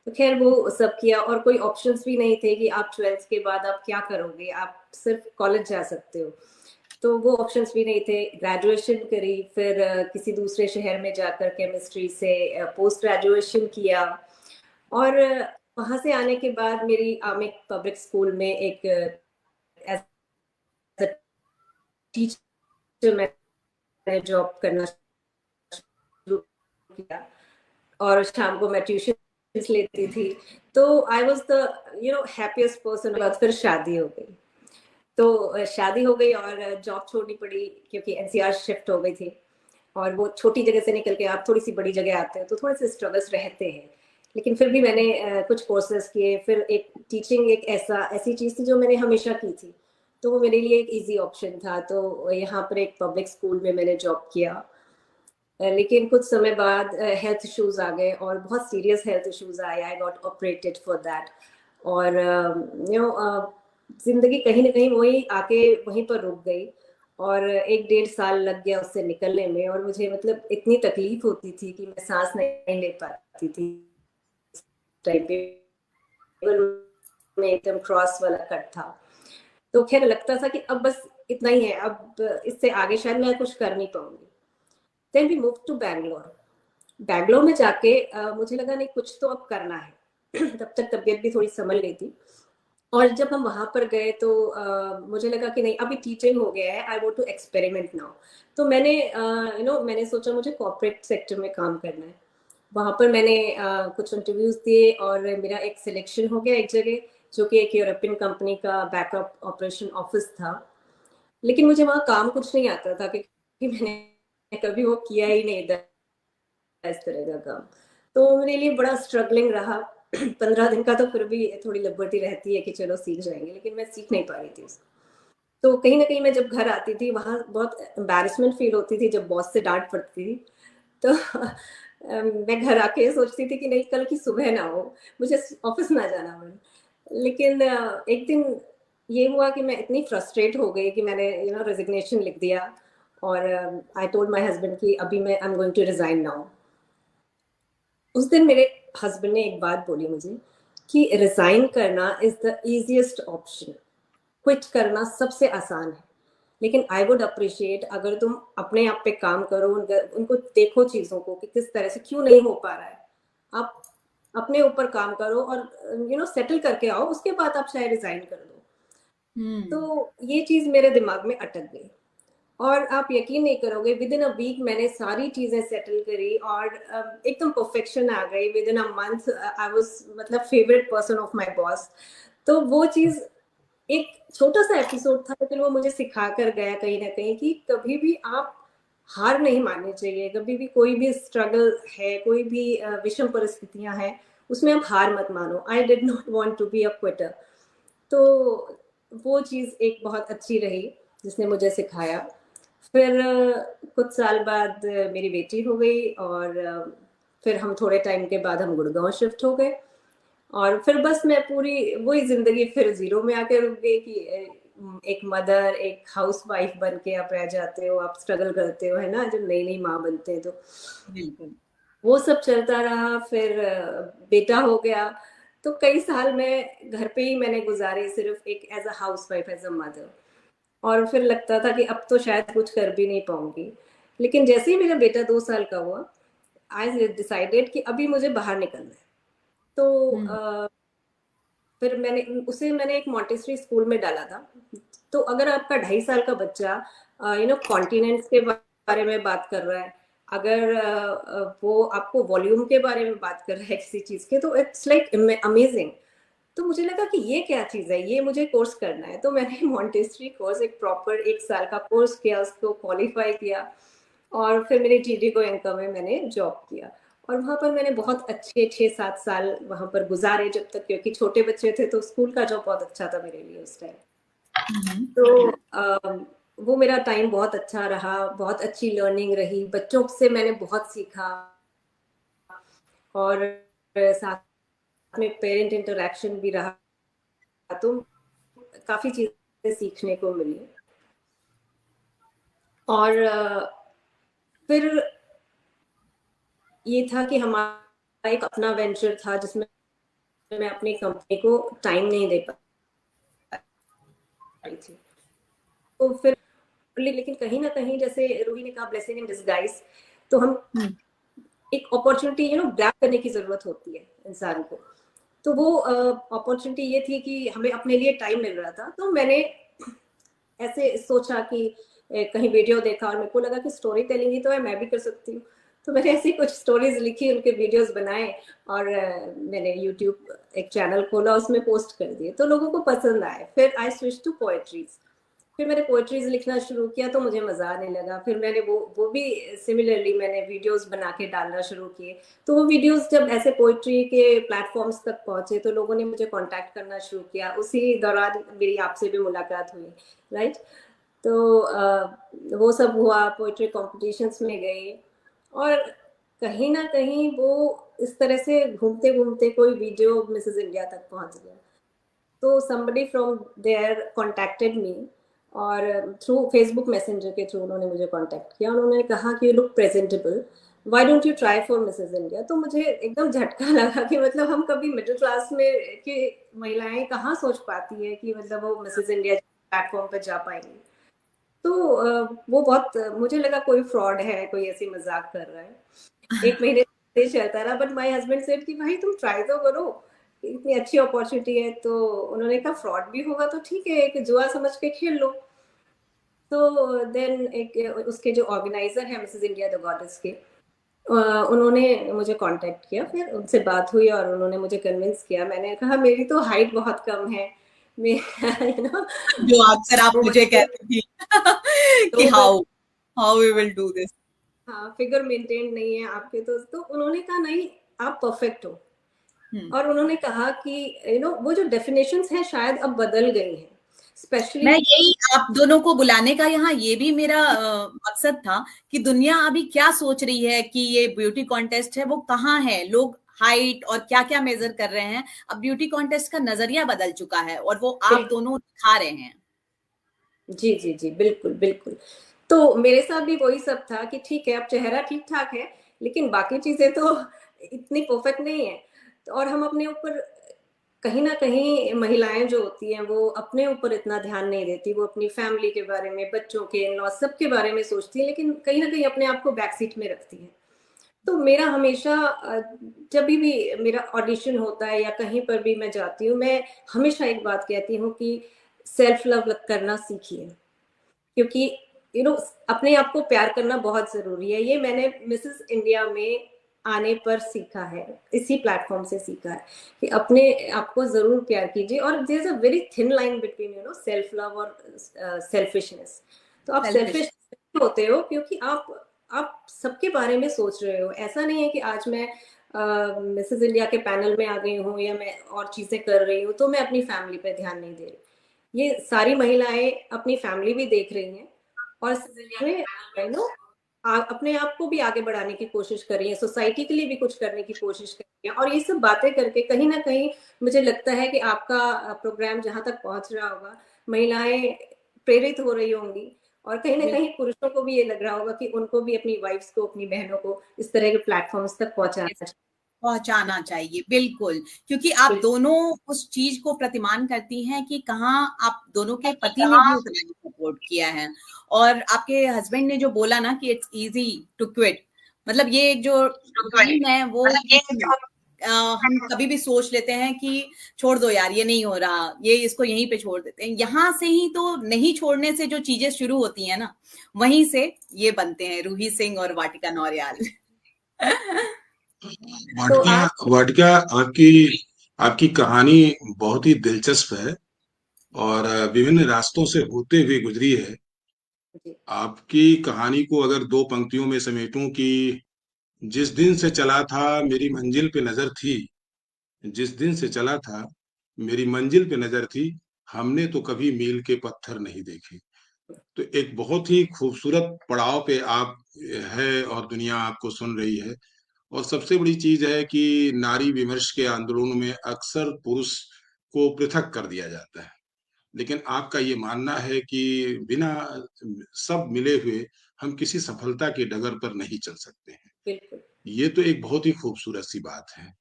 तो खैर वो सब किया और कोई ऑप्शंस भी नहीं थे कि आप 12th के बाद आप क्या करोगे, आप सिर्फ कॉलेज जा सकते हो, तो वो ऑप्शंस भी नहीं थे। ग्रेजुएशन करी, फिर किसी दूसरे शहर में जाकर केमिस्ट्री से पोस्ट ग्रेजुएशन किया, और वहां से आने के बाद मेरी आमिक पब्लिक स्कूल में एक टीचर मैंने जॉब करना शुरू किया और शाम को मैं ट्यूशन लेती थी। तो I was the happiest person. बाद फिर शादी हो गई, तो शादी हो गई और जॉब छोड़नी पड़ी क्योंकि एनसीआर शिफ्ट हो गई थी, और वो छोटी जगह से निकल के आप थोड़ी सी बड़ी जगह आते हैं तो थोड़े से स्ट्रगल्स रहते हैं। लेकिन फिर भी मैंने कुछ कोर्सेज किए, फिर एक टीचिंग एक ऐसी चीज़ थी जो मैंने हमेशा की थी, तो वो मेरे लिए एक इजी ऑप्शन था। तो यहाँ पर एक पब्लिक स्कूल में मैंने जॉब किया, लेकिन कुछ समय बाद हेल्थ इश्यूज आ गए और बहुत सीरियस हेल्थ इश्यूज आए। I got operated for that, और जिंदगी कहीं ना कहीं वहीं पर रुक गई और 1-1.5 साल लग गया उससे निकलने में। और मुझे मतलब इतनी तकलीफ होती थी कि मैं सांस नहीं ले पाती थी। में एकदम क्रॉस वाला कट था, तो खैर लगता था कि अब बस इतना ही है, अब इससे आगे शायद मैं कुछ कर नहीं पाऊंगी। Then we move to Bangalore में जाके मुझे लगा नहीं, कुछ तो अब करना है। तब तक तबीयत भी थोड़ी संभल गई थी, और जब हम वहां पर गए तो मुझे लगा कि नहीं, अभी टीचिंग हो गया है, I want to experiment now. तो मैंने मैंने सोचा मुझे कॉर्पोरेट सेक्टर में काम करना है। वहां पर मैंने कुछ इंटरव्यूज दिए और मेरा एक सिलेक्शन हो गया एक जगह, जो कि एक यूरोपियन कंपनी का बैकअप ऑपरेशन ऑफिस था। लेकिन मुझे वहां काम कुछ नहीं आता था क्योंकि मैंने कभी वो किया ही नहीं इस तरह का काम, तो मेरे लिए बड़ा स्ट्रगलिंग रहा। 15 दिन का तो फिर भी थोड़ी लिबर्टी रहती है कि चलो सीख जाएंगे, लेकिन मैं सीख नहीं पा रही थी उसको। तो कहीं ना कहीं मैं जब घर आती थी वहां बहुत एम्बैरेसमेंट फील होती थी जब बॉस से डांट पड़ती थी। तो मैं घर आके सोचती थी कि नहीं, कल की सुबह ना हो, मुझे ऑफिस ना जाना पड़े। लेकिन एक दिन ये हुआ कि मैं इतनी फ्रस्ट्रेट हो गई कि मैंने रेजिग्नेशन लिख दिया, और आई टोल्ड माय हस्बैंड कि अभी मैं I am going to resign now. उस दिन मेरे हस्बैंड ने एक बात बोली मुझे कि रिजाइन करना is the easiest option, quit करना सबसे आसान है, लेकिन आई वुड अप्रिशिएट अगर तुम अपने आप पे काम करो, उनको देखो चीजों को कि किस तरह से क्यों नहीं हो पा रहा है, आप अपने ऊपर काम करो और सेटल करके आओ, उसके बाद आप शायद रिजाइन कर दो। तो ये चीज मेरे दिमाग में अटक गई, और आप यकीन नहीं करोगे, विद इन अ वीक मैंने सारी चीजें सेटल करी और एकदम परफेक्शन आ गई। Within a month I was मतलब favourite person of my boss. तो वो चीज एक छोटा सा एपिसोड था, लेकिन वो मुझे सिखा कर गया कहीं ना कहीं कि कभी भी आप हार नहीं माननी चाहिए। कभी भी कोई भी स्ट्रगल है, कोई भी विषम परिस्थितियां हैं, उसमें आप हार मत मानो। I did not want to be a quitter. तो वो चीज़ एक बहुत अच्छी रही जिसने मुझे सिखाया। फिर कुछ साल बाद मेरी बेटी हो गई और फिर हम थोड़े टाइम के बाद हम गुड़गांव शिफ्ट हो गए और फिर बस मैं पूरी वही जिंदगी फिर जीरो में आके रुक गई कि एक मदर, एक हाउस वाइफ बन के आप रह जाते हो, आप स्ट्रगल करते हो, है ना, जब नई नई माँ बनते हैं तो बिल्कुल। वो सब चलता रहा। फिर बेटा हो गया तो कई साल मैं घर पे ही मैंने गुजारे, सिर्फ एक as a housewife, as a mother. और फिर लगता था कि अब तो शायद कुछ कर भी नहीं पाऊंगी। लेकिन जैसे ही मेरा बेटा 2 साल का हुआ, आई डिसाइडेड कि अभी मुझे बाहर निकलना है। तो हम्म। फिर मैंने एक मॉन्टेसरी स्कूल में डाला था। तो अगर आपका 2.5 साल का बच्चा कॉन्टिनेंट्स के बारे में बात कर रहा है, अगर वो आपको वॉल्यूम के बारे में बात कर रहा है किसी चीज के, तो इट्स लाइक अमेजिंग। तो मुझे लगा कि ये क्या चीज है, ये मुझे कोर्स करना है। तो मैंने मॉन्टेसरी कोर्स, एक प्रॉपर 1 साल का कोर्स किया, उसको क्वालिफाई किया और फिर मेरे जीडी को इनकम में मैंने जॉब किया। और वहाँ पर मैंने बहुत अच्छे 6-7 साल वहाँ पर गुजारे जब तक, क्योंकि छोटे बच्चे थे तो स्कूल का जॉब बहुत अच्छा था मेरे लिए उस टाइम। तो वो मेरा टाइम बहुत अच्छा रहा, बहुत अच्छी लर्निंग रही, बच्चों से मैंने बहुत सीखा और साथ में पेरेंट इंटरेक्शन भी रहा, तो काफी चीजें सीखने को मिली। और फिर ये था कि हमारा एक अपना वेंचर था जिसमें मैं अपनी कंपनी को टाइम नहीं दे पाई थी। तो फिर लेकिन कहीं ना कहीं, जैसे रूही ने कहा, ब्लेसिंग इन डिस्गाइज, तो हम एक अपॉर्चुनिटी ग्रैब करने की जरूरत होती है इंसान को। तो वो अपॉर्चुनिटी ये थी कि हमें अपने लिए टाइम मिल रहा था। तो मैंने ऐसे सोचा कि कहीं वीडियो देखा और मेरे को लगा कि स्टोरी टेलिंग ही तो है, मैं भी कर सकती हूँ। तो मैंने ऐसी कुछ स्टोरीज लिखी, उनके वीडियोस बनाए और मैंने यूट्यूब एक चैनल खोला, उसमें पोस्ट कर दिए, तो लोगों को पसंद आए। फिर आई स्विच टू पोएट्रीज। फिर मैंने पोएट्रीज लिखना शुरू किया तो मुझे मजा आने लगा। फिर मैंने वो भी सिमिलरली मैंने वीडियोस बना के डालना शुरू किए। तो वो वीडियोस जब ऐसे पोएट्री के प्लेटफॉर्म्स तक पहुंचे तो लोगों ने मुझे कांटेक्ट करना शुरू किया। उसी दौरान मेरी आपसे भी मुलाकात हुई, राइट। तो वो सब हुआ, पोएट्री कॉम्पिटिशन्स में गई और कहीं ना कहीं वो इस तरह से घूमते घूमते कोई वीडियो मिसेस इंडिया तक पहुंच गया। तो somebody from there contacted me और थ्रू फेसबुक मैसेंजर के थ्रू उन्होंने मुझे कांटेक्ट किया। उन्होंने कहा कि you look presentable, why don't you try for Mrs India. तो मुझे एकदम झटका लगा कि मतलब हम कभी मिडिल क्लास में की महिलाएं कहाँ सोच पाती है कि मतलब वो मिसेस इंडिया प्लेटफॉर्म पर जा पाएंगी। तो वो बहुत मुझे लगा कोई फ्रॉड है, कोई ऐसी मजाक कर रहा है। 1 महीने से चलता रहा, बट माय हस्बैंड सेड कि भाई तुम ट्राई तो करो, इतनी अच्छी अपॉर्चुनिटी है। तो उन्होंने कहा फ्रॉड भी होगा तो ठीक है, एक जुआ समझ के खेल लो। तो देन एक उसके जो ऑर्गेनाइजर है मिसेस इंडिया द गॉडेस के, उन्होंने मुझे कांटेक्ट किया। फिर उनसे बात हुई और उन्होंने मुझे कन्विंस किया। मैंने कहा मेरी तो हाइट बहुत कम है, मैं जो अक्सर आप मुझे कहती थी कि दो how we will do this. हाँ, फिगर मेंटेन नहीं है आपके। तो उन्होंने कहा नहीं, आप परफेक्ट हो। और उन्होंने कहा कि वो जो डेफिनेशंस हैं शायद अब बदल गई हैं, स्पेशली। मैं यही आप दोनों को बुलाने का यहाँ ये भी मेरा मकसद था कि दुनिया अभी क्या सोच रही है कि ये ब्यूटी कॉन्टेस्ट है, वो कहाँ है, लोग हाइट और क्या क्या मेजर कर रहे हैं। अब ब्यूटी कॉन्टेस्ट का नजरिया बदल चुका है और वो आप दोनों दिखा रहे हैं। जी जी जी, बिल्कुल बिल्कुल। तो मेरे साथ भी वही सब था कि ठीक है, अब चेहरा ठीक ठाक है लेकिन बाकी चीजें तो इतनी परफेक्ट नहीं है। और हम अपने ऊपर कहीं ना कहीं, महिलाएं जो होती हैं वो अपने ऊपर इतना ध्यान नहीं देती। वो अपनी फैमिली के बारे में, बच्चों के, इन लॉ, सबके बारे में सोचती है, लेकिन कहीं ना कहीं अपने आप को बैक सीट में रखती है। तो मेरा हमेशा जब भी मेरा ऑडिशन होता है या कहीं पर भी मैं जाती हूँ, मैं हमेशा एक बात कहती हूँ कि सेल्फ लव करना सीखिए, क्योंकि अपने आप को प्यार करना बहुत जरूरी है। ये मैंने मिसेस इंडिया में आने पर सीखा है, इसी प्लेटफॉर्म से सीखा है कि अपने आप को जरूर प्यार कीजिए। और there is a very thin line between self love और सेल्फिशनेस। तो आप सेल्फिश होते हो क्योंकि आप सबके बारे में सोच रहे हो। ऐसा नहीं है कि आज मैं मिसेस इंडिया के पैनल में आ गई हूँ या मैं और चीजें कर रही हूँ, तो मैं अपनी फैमिली पे ध्यान नहीं दे रही। ये सारी महिलाएं अपनी फैमिली भी देख रही हैं और यू नो अपने आप को भी आगे बढ़ाने की कोशिश कर रही है, सोसाइटी के लिए भी कुछ करने की कोशिश कर रही है। और ये सब बातें करके कहीं ना कहीं मुझे लगता है कि आपका प्रोग्राम जहां तक पहुंच रहा होगा, महिलाएं प्रेरित हो रही होंगी और कहीं ना कहीं पुरुषों को भी ये लग रहा होगा कि उनको भी अपनी वाइफ्स को, अपनी बहनों को इस तरह के प्लेटफॉर्म्स तक पहुंचाना चाहिए, बिल्कुल, क्योंकि आप दोनों उस चीज को प्रतिमान करती हैं कि कहाँ आप दोनों के पति ने भी उतना ही सपोर्ट किया है। और आपके हस्बैंड ने जो बोला ना कि इट्स इजी टू क्विट, मतलब ये जो टाइम है वो हम कभी भी सोच लेते हैं कि छोड़ दो यार, ये नहीं हो रहा, ये इसको यहीं पे छोड़ देते हैं। यहाँ से ही तो नहीं छोड़ने से जो चीजें शुरू होती हैं ना, वहीं से ये बनते हैं रूही सिंह और वाटिका नौरियाल। वाटिका आपकी कहानी बहुत ही दिलचस्प है और विभिन्न रास्तों से होते हुए गुजरी है। आपकी कहानी को अगर दो पंक्तियों में समेटूं कि जिस दिन से चला था मेरी मंजिल पे नजर थी, जिस दिन से चला था मेरी मंजिल पे नजर थी, हमने तो कभी मील के पत्थर नहीं देखे। तो एक बहुत ही खूबसूरत पड़ाव पे आप है और दुनिया आपको सुन रही है। और सबसे बड़ी चीज है कि नारी विमर्श के आंदोलनों में अक्सर पुरुष को पृथक कर दिया जाता है, लेकिन आपका ये मानना है कि बिना सब मिले हुए हम किसी सफलता के डगर पर नहीं चल सकते हैं। बिल्कुल। ये तो एक बहुत ही खूबसूरत सी बात है।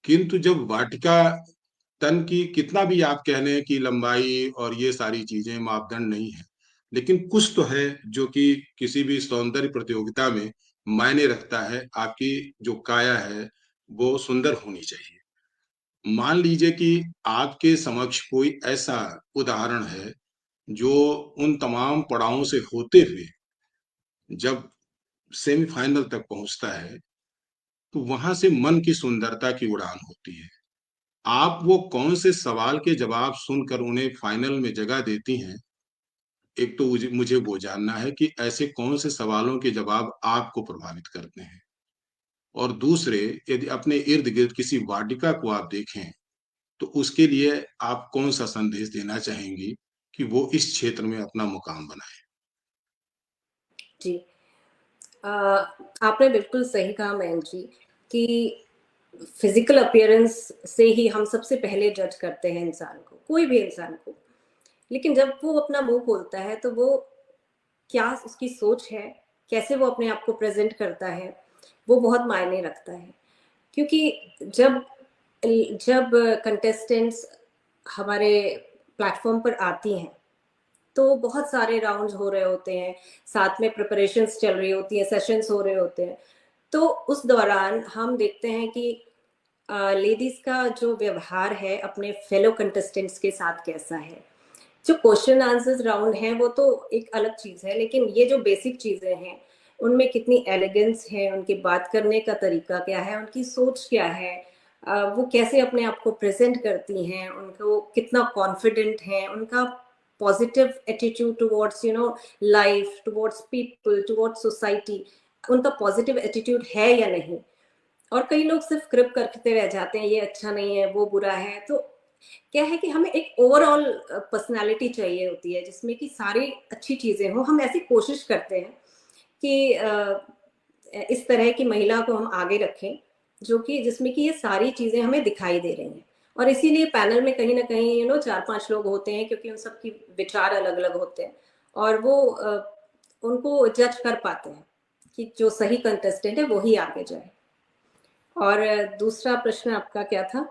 किंतु जब वाटिका तन की कितना भी आप कह लें कि लंबाई और ये सारी चीजें मापदंड नहीं है, लेकिन कुछ तो है जो कि किसी भी सौंदर्य प्रतियोगिता में मायने रखता है। आपकी जो काया है वो सुंदर होनी चाहिए। मान लीजिए कि आपके समक्ष कोई ऐसा उदाहरण है जो उन तमाम पड़ावों से होते हुए जब सेमीफाइनल तक पहुंचता है, तो वहां से मन की सुंदरता की उड़ान होती है। आप वो कौन से सवाल के जवाब सुनकर उन्हें फाइनल में जगह देती हैं, एक तो मुझे वो जानना है कि ऐसे कौन से सवालों के जवाब आपको प्रभावित करते हैं। और दूसरे, यदि अपने इर्द गिर्द किसी वाटिका को आप देखें तो उसके लिए आप कौन सा संदेश देना चाहेंगी कि वो इस क्षेत्र में अपना मुकाम बनाए। जी, आपने बिल्कुल सही कहा मयंक जी कि फिजिकल अपीयरेंस से ही हम सबसे पहले जज करते हैं इंसान को, कोई भी इंसान को। लेकिन जब वो अपना मुंह खोलता है तो वो क्या उसकी सोच है, कैसे वो अपने आप को प्रेजेंट करता है, वो बहुत मायने रखता है। क्योंकि जब जब कंटेस्टेंट्स हमारे प्लेटफॉर्म पर आती हैं तो बहुत सारे राउंड्स हो रहे होते हैं, साथ में प्रिपरेशंस चल रही होती हैं, सेशंस हो रहे होते हैं। तो उस दौरान हम देखते हैं कि लेडीज का जो व्यवहार है अपने फेलो कंटेस्टेंट्स के साथ कैसा है। जो क्वेश्चन आंसर्स राउंड है वो तो एक अलग चीज है, लेकिन ये जो बेसिक चीजें हैं उनमें कितनी एलिगेंस है, उनकी बात करने का तरीका क्या है, उनकी सोच क्या है, वो कैसे अपने आप को प्रेजेंट करती हैं, उनको कितना कॉन्फिडेंट है, उनका positive attitude towards life, towards people, towards society, उनका पॉजिटिव एटीट्यूड है या नहीं। और कई लोग सिर्फ क्रिप करते रह जाते हैं, ये अच्छा नहीं है, वो बुरा है। तो क्या है कि हमें एक ओवरऑल पर्सनालिटी चाहिए होती है जिसमें कि सारी अच्छी चीजें हो। हम ऐसी कोशिश करते हैं कि इस तरह की महिला को हम आगे रखें जो कि जिसमें कि ये सारी चीजें हमें दिखाई दे रही हैं। और इसीलिए पैनल में कहीं ना कहीं 4-5 लोग होते हैं, क्योंकि उन सबकी विचार अलग अलग होते हैं और वो उनको जज कर पाते हैं कि जो सही कंटेस्टेंट है वो ही आगे जाए। और दूसरा प्रश्न आपका क्या था?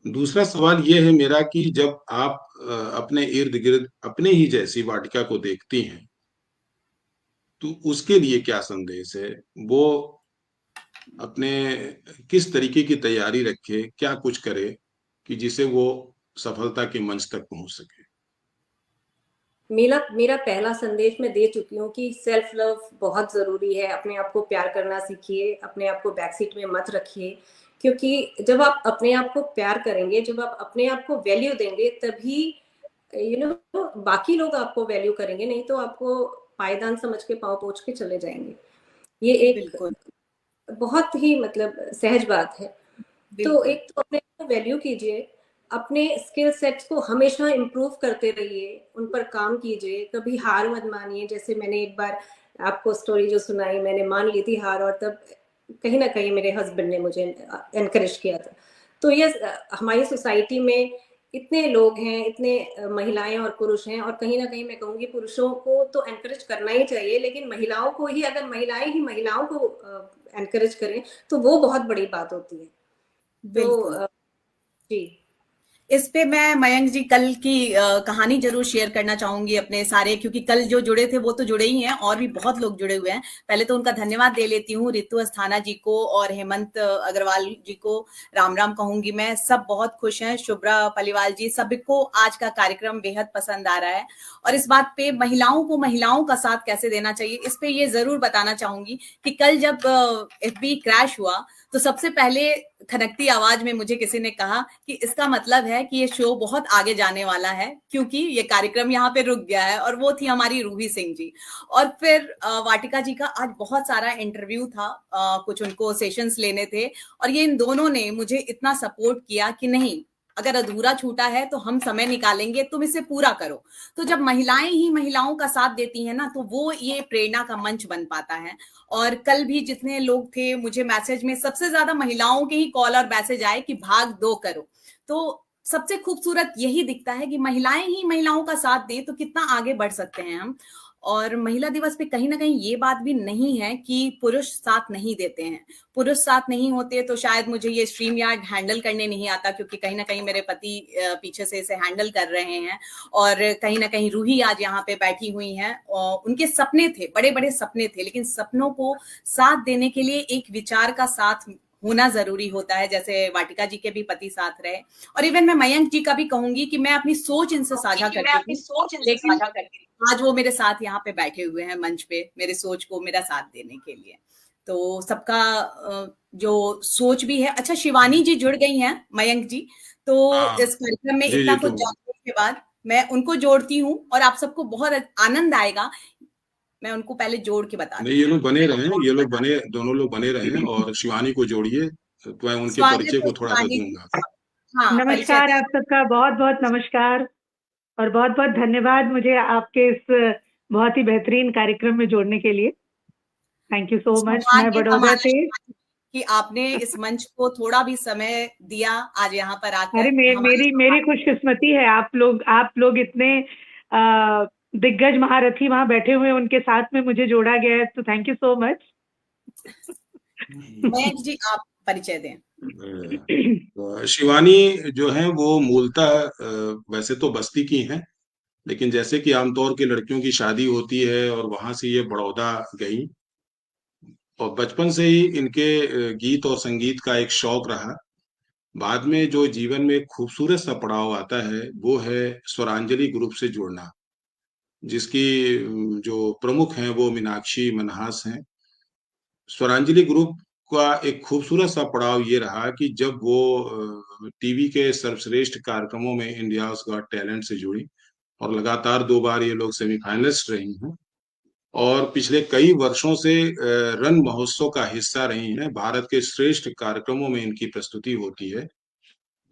दूसरा सवाल ये है मेरा कि जब आप अपने इर्द गिर्द अपने ही जैसी वाटिका को देखती हैं तो उसके लिए क्या संदेश है? वो अपने किस तरीके की तैयारी रखे, क्या कुछ करे कि जिसे वो सफलता के मंच तक पहुंच सके? मेरा पहला संदेश मैं दे चुकी हूँ कि सेल्फ लव बहुत ज़रूरी है। अपने आप को प्यार करना सीखिए, अपने आप को बैक सीट में मत रखिए, क्योंकि जब आप अपने आप को प्यार करेंगे, जब आप अपने आप को वैल्यू देंगे, तभी बाकी लोग आपको वैल्यू करेंगे। नहीं तो आपको पायदान समझ के पाँव पोंछ के चले जाएंगे। ये एक बिल्कुल बहुत ही मतलब सहज बात है। तो बिल्कुल एक तो अपने वैल्यू कीजिए, अपने स्किल सेट्स को हमेशा इम्प्रूव करते रहिए, उन पर काम कीजिए, कभी हार मत मानिए। जैसे मैंने एक बार आपको स्टोरी जो सुनाई, मैंने मान ली थी हार, और तब कहीं ना कहीं मेरे हस्बैंड ने मुझे एनकरेज किया था। तो ये हमारी सोसाइटी में इतने लोग हैं, इतने महिलाएं और पुरुष हैं, और कहीं ना कहीं मैं कहूँगी पुरुषों को तो एनकरेज करना ही चाहिए, लेकिन महिलाओं को ही, अगर महिलाएं ही महिलाओं को एनकरेज करें तो वो बहुत बड़ी बात होती है। तो बिल्कुल। जी, इस पे मैं मयंक जी कल की कहानी जरूर शेयर करना चाहूंगी अपने सारे, क्योंकि कल जो जुड़े थे वो तो जुड़े ही हैं और भी बहुत लोग जुड़े हुए हैं। पहले तो उनका धन्यवाद दे लेती हूँ, रितु अस्थाना जी को और हेमंत अग्रवाल जी को राम राम कहूंगी मैं। सब बहुत खुश हैं, शुभ्रा पलिवाल जी, सबको आज का कार्यक्रम बेहद पसंद आ रहा है। और इस बात पे महिलाओं को महिलाओं का साथ कैसे देना चाहिए, इस पे ये जरूर बताना चाहूंगी कि कल जब FB क्रैश हुआ तो सबसे पहले खनकती आवाज में मुझे किसी ने कहा कि इसका मतलब है कि ये शो बहुत आगे जाने वाला है, क्योंकि ये कार्यक्रम यहाँ पे रुक गया है। और वो थी हमारी रूही सिंह जी। और फिर वाटिका जी का आज बहुत सारा इंटरव्यू था, कुछ उनको सेशंस लेने थे, और ये इन दोनों ने मुझे इतना सपोर्ट किया कि नहीं, अगर अधूरा छूटा है तो हम समय निकालेंगे, तुम इसे पूरा करो। तो जब महिलाएं ही महिलाओं का साथ देती हैं ना, तो वो ये प्रेरणा का मंच बन पाता है। और कल भी जितने लोग थे, मुझे मैसेज में सबसे ज्यादा महिलाओं के ही कॉल और मैसेज आए कि भाग 2 करो। तो सबसे खूबसूरत यही दिखता है कि महिलाएं ही महिलाओं का साथ दें तो कितना आगे बढ़ सकते हैं हम। और महिला दिवस पे कहीं ना कहीं ये बात भी नहीं है कि पुरुष साथ नहीं देते हैं। पुरुष साथ नहीं होते तो शायद मुझे ये स्ट्रीम यार्ड हैंडल करने नहीं आता, क्योंकि कहीं ना कहीं मेरे पति पीछे से इसे हैंडल कर रहे हैं। और कहीं ना कहीं रूही आज यहाँ पे बैठी हुई हैं, और उनके सपने थे, बड़े बड़े सपने थे, लेकिन सपनों को साथ देने के लिए एक विचार का साथ होना जरूरी होता है, जैसे वाटिका जी के भी पति साथ रहे। और इवन मैं मयंक जी का भी कहूंगी कि मैं अपनी सोच इनसे साझा करती थी, लेकिन आज वो मेरे साथ यहाँ पे बैठे हुए हैं मंच पे, मेरे सोच को मेरा साथ देने के लिए। तो सबका जो सोच भी है। अच्छा, शिवानी जी जुड़ गई हैं मयंक जी, तो हाँ इस कार्यक्रम में जी इतना जी। कुछ तो जानने के बाद मैं उनको जोड़ती हूँ, और आप सबको बहुत आनंद आएगा। मैं उनको पहले जोड़ के बता नहीं, देती ये लोग बने रहे, ये लोग बने, दोनों लोग बने रहे, और शिवानी को जोड़िए तो मैं हूँ। उनके स्वागत परिचय है को थोड़ा सा शिवानी जी। दूंगा। हाँ, परिचय नमस्कार, दें। आप सबका बहुत बहुत नमस्कार और बहुत बहुत धन्यवाद मुझे आपके इस बहुत ही बेहतरीन कार्यक्रम में जोड़ने के लिए। Thank you so much. मैं सौभाग्य बड़ौदा हमारा से। शिवानी जी कि आपने इस मंच को थोड़ा भी समय दिया आज यहाँ पर अरे आकर। हमारा मेरी मेरी खुशकिस्मती है, आप लोग इतने दिग्गज महारथी वहां बैठे हुए हैं, उनके साथ में मुझे जोड़ा गया है, तो thank you so much. Mayank ji, आप परिचय दें। शिवानी जो है वो मूलतः वैसे तो बस्ती की हैं, लेकिन जैसे कि आमतौर की लड़कियों की शादी होती है और वहां से ये बड़ौदा गई, और बचपन से ही इनके गीत और संगीत का एक शौक रहा। बाद में जो जीवन में एक खूबसूरत सा पड़ाव आता है वो है स्वरांजलि ग्रुप से जुड़ना, जिसकी जो प्रमुख हैं वो मीनाक्षी मनहास हैं। स्वरांजलि ग्रुप का एक खूबसूरत सा पड़ाव ये रहा कि जब वो टीवी के सर्वश्रेष्ठ कार्यक्रमों में इंडियाज गॉट टैलेंट से जुड़ी, और लगातार 2 बार ये लोग सेमीफाइनलिस्ट रही हैं, और पिछले कई वर्षों से रन महोत्सव का हिस्सा रही हैं। भारत के श्रेष्ठ कार्यक्रमों में इनकी प्रस्तुति होती है,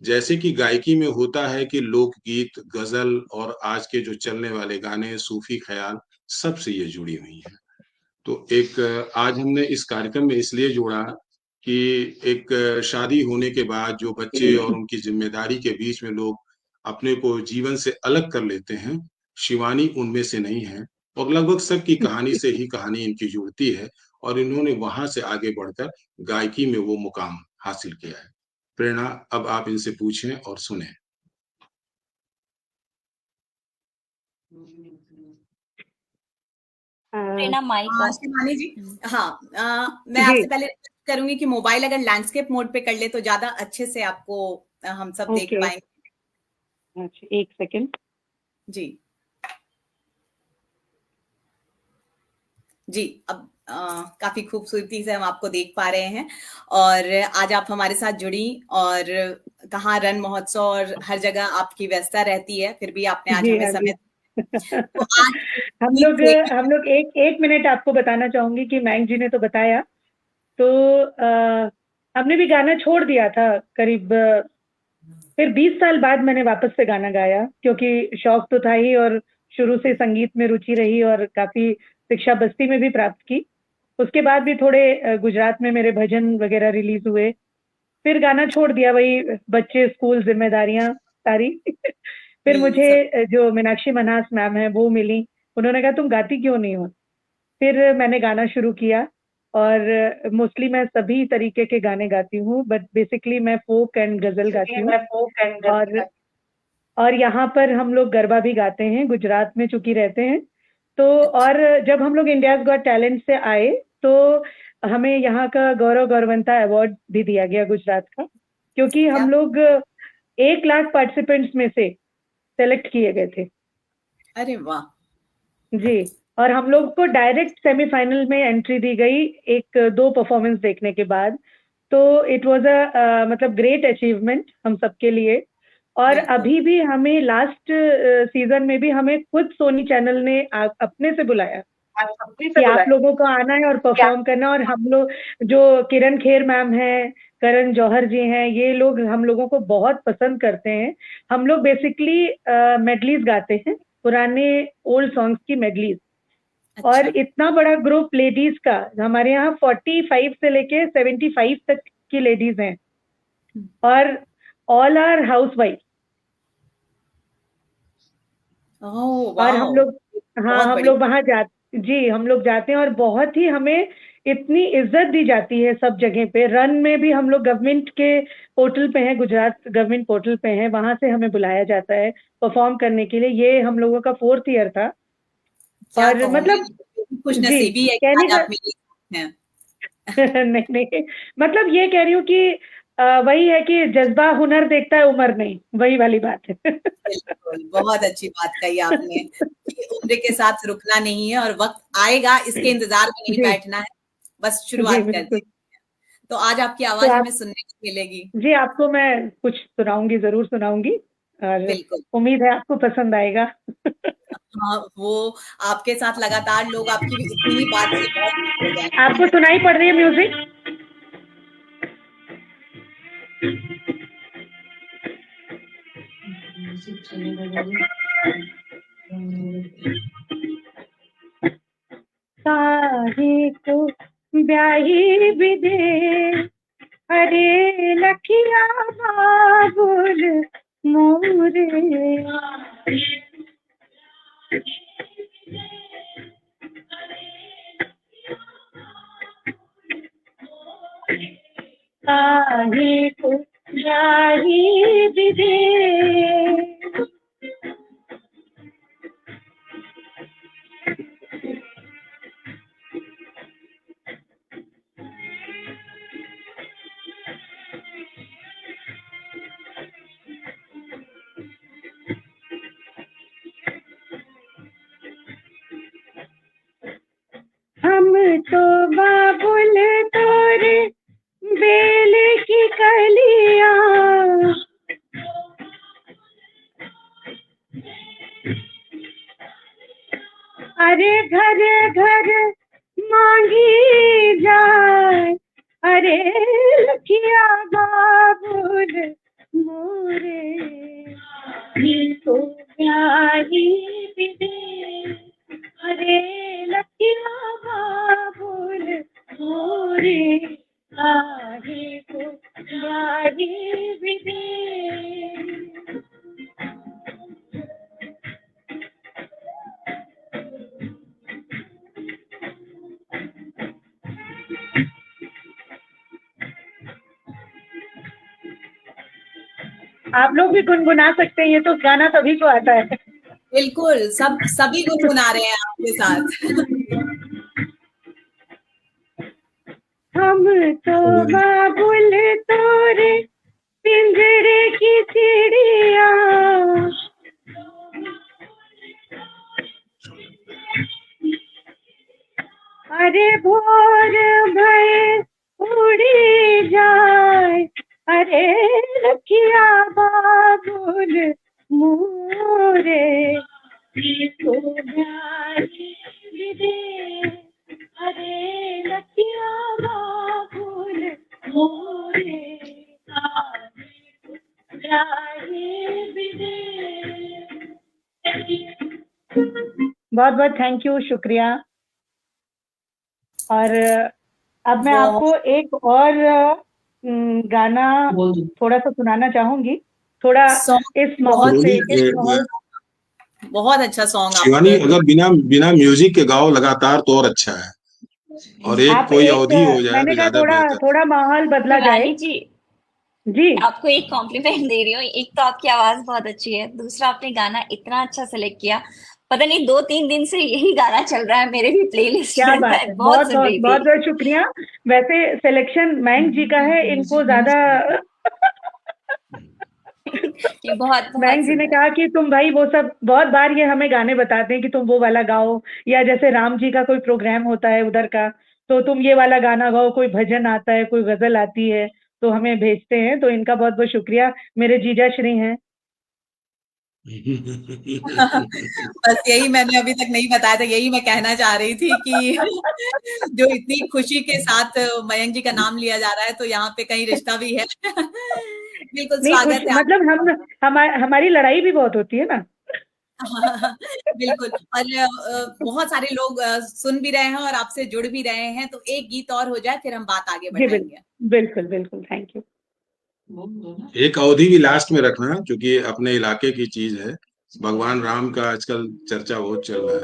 जैसे कि गायकी में होता है कि लोकगीत, गजल और आज के जो चलने वाले गाने, सूफी ख्याल, सबसे ये जुड़ी हुई हैं। तो एक आज हमने इस कार्यक्रम में इसलिए जोड़ा कि एक शादी होने के बाद जो बच्चे और उनकी जिम्मेदारी के बीच में लोग अपने को जीवन से अलग कर लेते हैं, शिवानी उनमें से नहीं है, और लगभग सबकी कहानी से ही कहानी इनकी जुड़ती है, और इन्होंने वहां से आगे बढ़कर गायकी में वो मुकाम हासिल किया है। प्रेरणा, अब आप इनसे पूछें और सुने। प्रेरणा माइक ऑफ। शिवानी जी, हाँ, मैं जी, आपसे पहले करूंगी कि मोबाइल अगर लैंडस्केप मोड पे कर ले तो ज्यादा अच्छे से आपको हम सब देख ओके। पाएंगे। अच्छा, एक सेकंड। जी जी, अब काफी खूबसूरती से हम आपको देख पा रहे हैं। और आज आप हमारे साथ जुड़ी, और कहाँ रन महोत्सव और हर जगह आपकी व्यस्तता रहती है, फिर भी आपने आज जी हमें हाँ जी। समय तो आज हम लोग एक मिनट आपको बताना चाहूंगी कि मैंग जी ने तो बताया, तो हमने भी गाना छोड़ दिया था करीब, फिर 20 साल बाद मैंने वापस से गाना गाया, क्योंकि शौक तो था ही और शुरू से संगीत में रुचि रही और काफी शिक्षा बस्ती में भी प्राप्त की। उसके बाद भी थोड़े गुजरात में मेरे भजन वगैरह रिलीज हुए, फिर गाना छोड़ दिया, वही बच्चे, स्कूल, जिम्मेदारियां सारी। फिर मुझे जो मीनाक्षी मन्हास मैम है वो मिली, उन्होंने कहा तुम गाती क्यों नहीं हो। फिर मैंने गाना शुरू किया और मोस्टली मैं सभी तरीके के गाने गाती हूँ, बट बेसिकली मैं फोक एंड गजल गाती हूँ। और यहाँ पर हम लोग गरबा भी गाते हैं, गुजरात में चूंकि रहते हैं तो। और जब हम लोग इंडियाज गॉट टैलेंट से आए तो हमें यहाँ का गौरव गौरवंता अवार्ड भी दिया गया गुजरात का, क्योंकि हम लोग 1 लाख पार्टिसिपेंट्स में से सेलेक्ट किए गए थे। अरे वाह जी, और हम लोग को डायरेक्ट सेमीफाइनल में एंट्री दी गई 1-2 परफॉर्मेंस देखने के बाद। तो इट वाज अ मतलब ग्रेट अचीवमेंट हम सबके लिए। और अभी भी हमें लास्ट सीजन में भी हमें खुद सोनी चैनल ने अपने से बुलाया कि आप लोगों को आना है और परफॉर्म करना। और हम लोग, जो किरण खेर मैम है, करण जौहर जी हैं, ये लोग हम लोगों को बहुत पसंद करते हैं। हम लोग बेसिकली मेडलीज गाते हैं, पुराने ओल्ड सॉन्ग्स की मेडलीज। और इतना बड़ा ग्रुप लेडीज का, हमारे यहाँ 45 से लेके 75 तक की लेडीज हैं और ऑल आर हाउस वाइफ। और हम लोग, हाँ, हम लोग वहां जाते, जी, हम लोग जाते हैं और बहुत ही हमें इतनी इज्जत दी जाती है सब जगह पे। रन में भी हम लोग गवर्नमेंट के पोर्टल पे हैं, गुजरात गवर्नमेंट पोर्टल पे हैं, वहां से हमें बुलाया जाता है परफॉर्म करने के लिए। ये हम लोगों का 4th ईयर था। और मतलब खुश जी, नसीबी है कि कहने आज का आप मेरे हैं। नहीं नहीं, मतलब ये कह रही हूँ कि वही है कि जज्बा हुनर देखता है, उम्र नहीं, वही वाली बात है। बिल्कुल, बहुत अच्छी बात कही आपने कि उम्र के साथ रुकना नहीं है और वक्त आएगा, इसके इंतजार में नहीं जी, बैठना है, बस जी, शुरुआत कर बिल्कुल। दी। तो आज आपकी तो आवाज आप, हमें सुनने को मिलेगी। जी, आपको मैं कुछ सुनाऊंगी, जरूर सुनाऊंगी और बिल्कुल उम्मीद है आपको पसंद आएगा। हाँ, वो आपके साथ लगातार लोग आपकी इतनी ही बात से बहुत खुश हो जाएंगे। आपको सुनाई पड़ रही है म्यूजिक? काहे को ब्याही विदे, अरे लखिया बाबुल मोरे। काहे को ब्याही विदे। हम तो बाबुल तोरे बेल की कलियां, अरे घर घर मांगी जाए, अरे लखिया बाबुल मोरे। तो प्यारी विदे, अरे लखिया बाबुल मोरे। काहे को प्यारी विदे। आप लोग भी गुनगुना सकते हैं, ये तो गाना सभी को आता है। बिल्कुल, सभी गुनगुना रहे हैं आपके साथ। हम तो बाबुल तोरे पिंजरे की चिड़िया, अरे भोर भय उड़ी जाए, अरे लखिया बाबुल मोरे। को न्यारी विदे हरे लखिया बाबुल मोरे न्यारी विदे। बहुत बहुत थैंक यू, शुक्रिया। और अब मैं आपको एक और गाना थोड़ा सा सुनाना चाहूंगी, थोड़ा इस माहौल से, इस माहौल। बहुत अच्छा सॉन्ग शिवानी, अगर बिना म्यूजिक के गाओ लगातार तो और अच्छा है, और एक कोई अवधि हो जाए मैंने तो कहा ज्यादा थोड़ा माहौल बदला जाए। शिवानी जी, जी आपको एक कॉम्प्लीमेंट दे रही हूँ। एक तो आपकी आवाज बहुत अच्छी है, दूसरा आपने गाना इतना अच्छा सेलेक्ट किया। पता नहीं 2-3 दिन से यही गाना चल रहा है मेरे भी प्लेलिस्ट क्या में, बात मैं है, बहुत बहुत सुन बहुत रही बहुत थी। बहुत शुक्रिया। वैसे सिलेक्शन मयंक जी का है, इनको ज्यादा ये बहुत बहुत मयंक जी ने सुंदर। कहा कि तुम भाई वो सब बहुत बार ये हमें गाने बताते हैं कि तुम वो वाला गाओ, या जैसे राम जी का कोई प्रोग्राम होता है उधर का, तो तुम ये वाला गाना गाओ, कोई भजन आता है, कोई गजल आती है तो हमें भेजते हैं। तो इनका बहुत बहुत शुक्रिया, मेरे जीजा श्री हैं। बस यही मैंने अभी तक नहीं बताया था, यही मैं कहना चाह रही थी कि जो इतनी खुशी के साथ मयंक जी का नाम लिया जा रहा है, तो यहाँ पे कहीं रिश्ता भी है। बिल्कुल नहीं, खुश स्वागत है मतलब हमारी लड़ाई भी बहुत होती है ना। बिल्कुल। और बहुत सारे लोग सुन भी रहे हैं और आपसे जुड़ भी रहे हैं, तो एक गीत और हो जाए फिर हम बात आगे जी बढ़ाएंगे। बिल्कुल बिल्कुल, थैंक यू। एक अवधि भी लास्ट में रखना, क्योंकि अपने इलाके की चीज है। भगवान राम का आजकल चर्चा बहुत चल रहा है।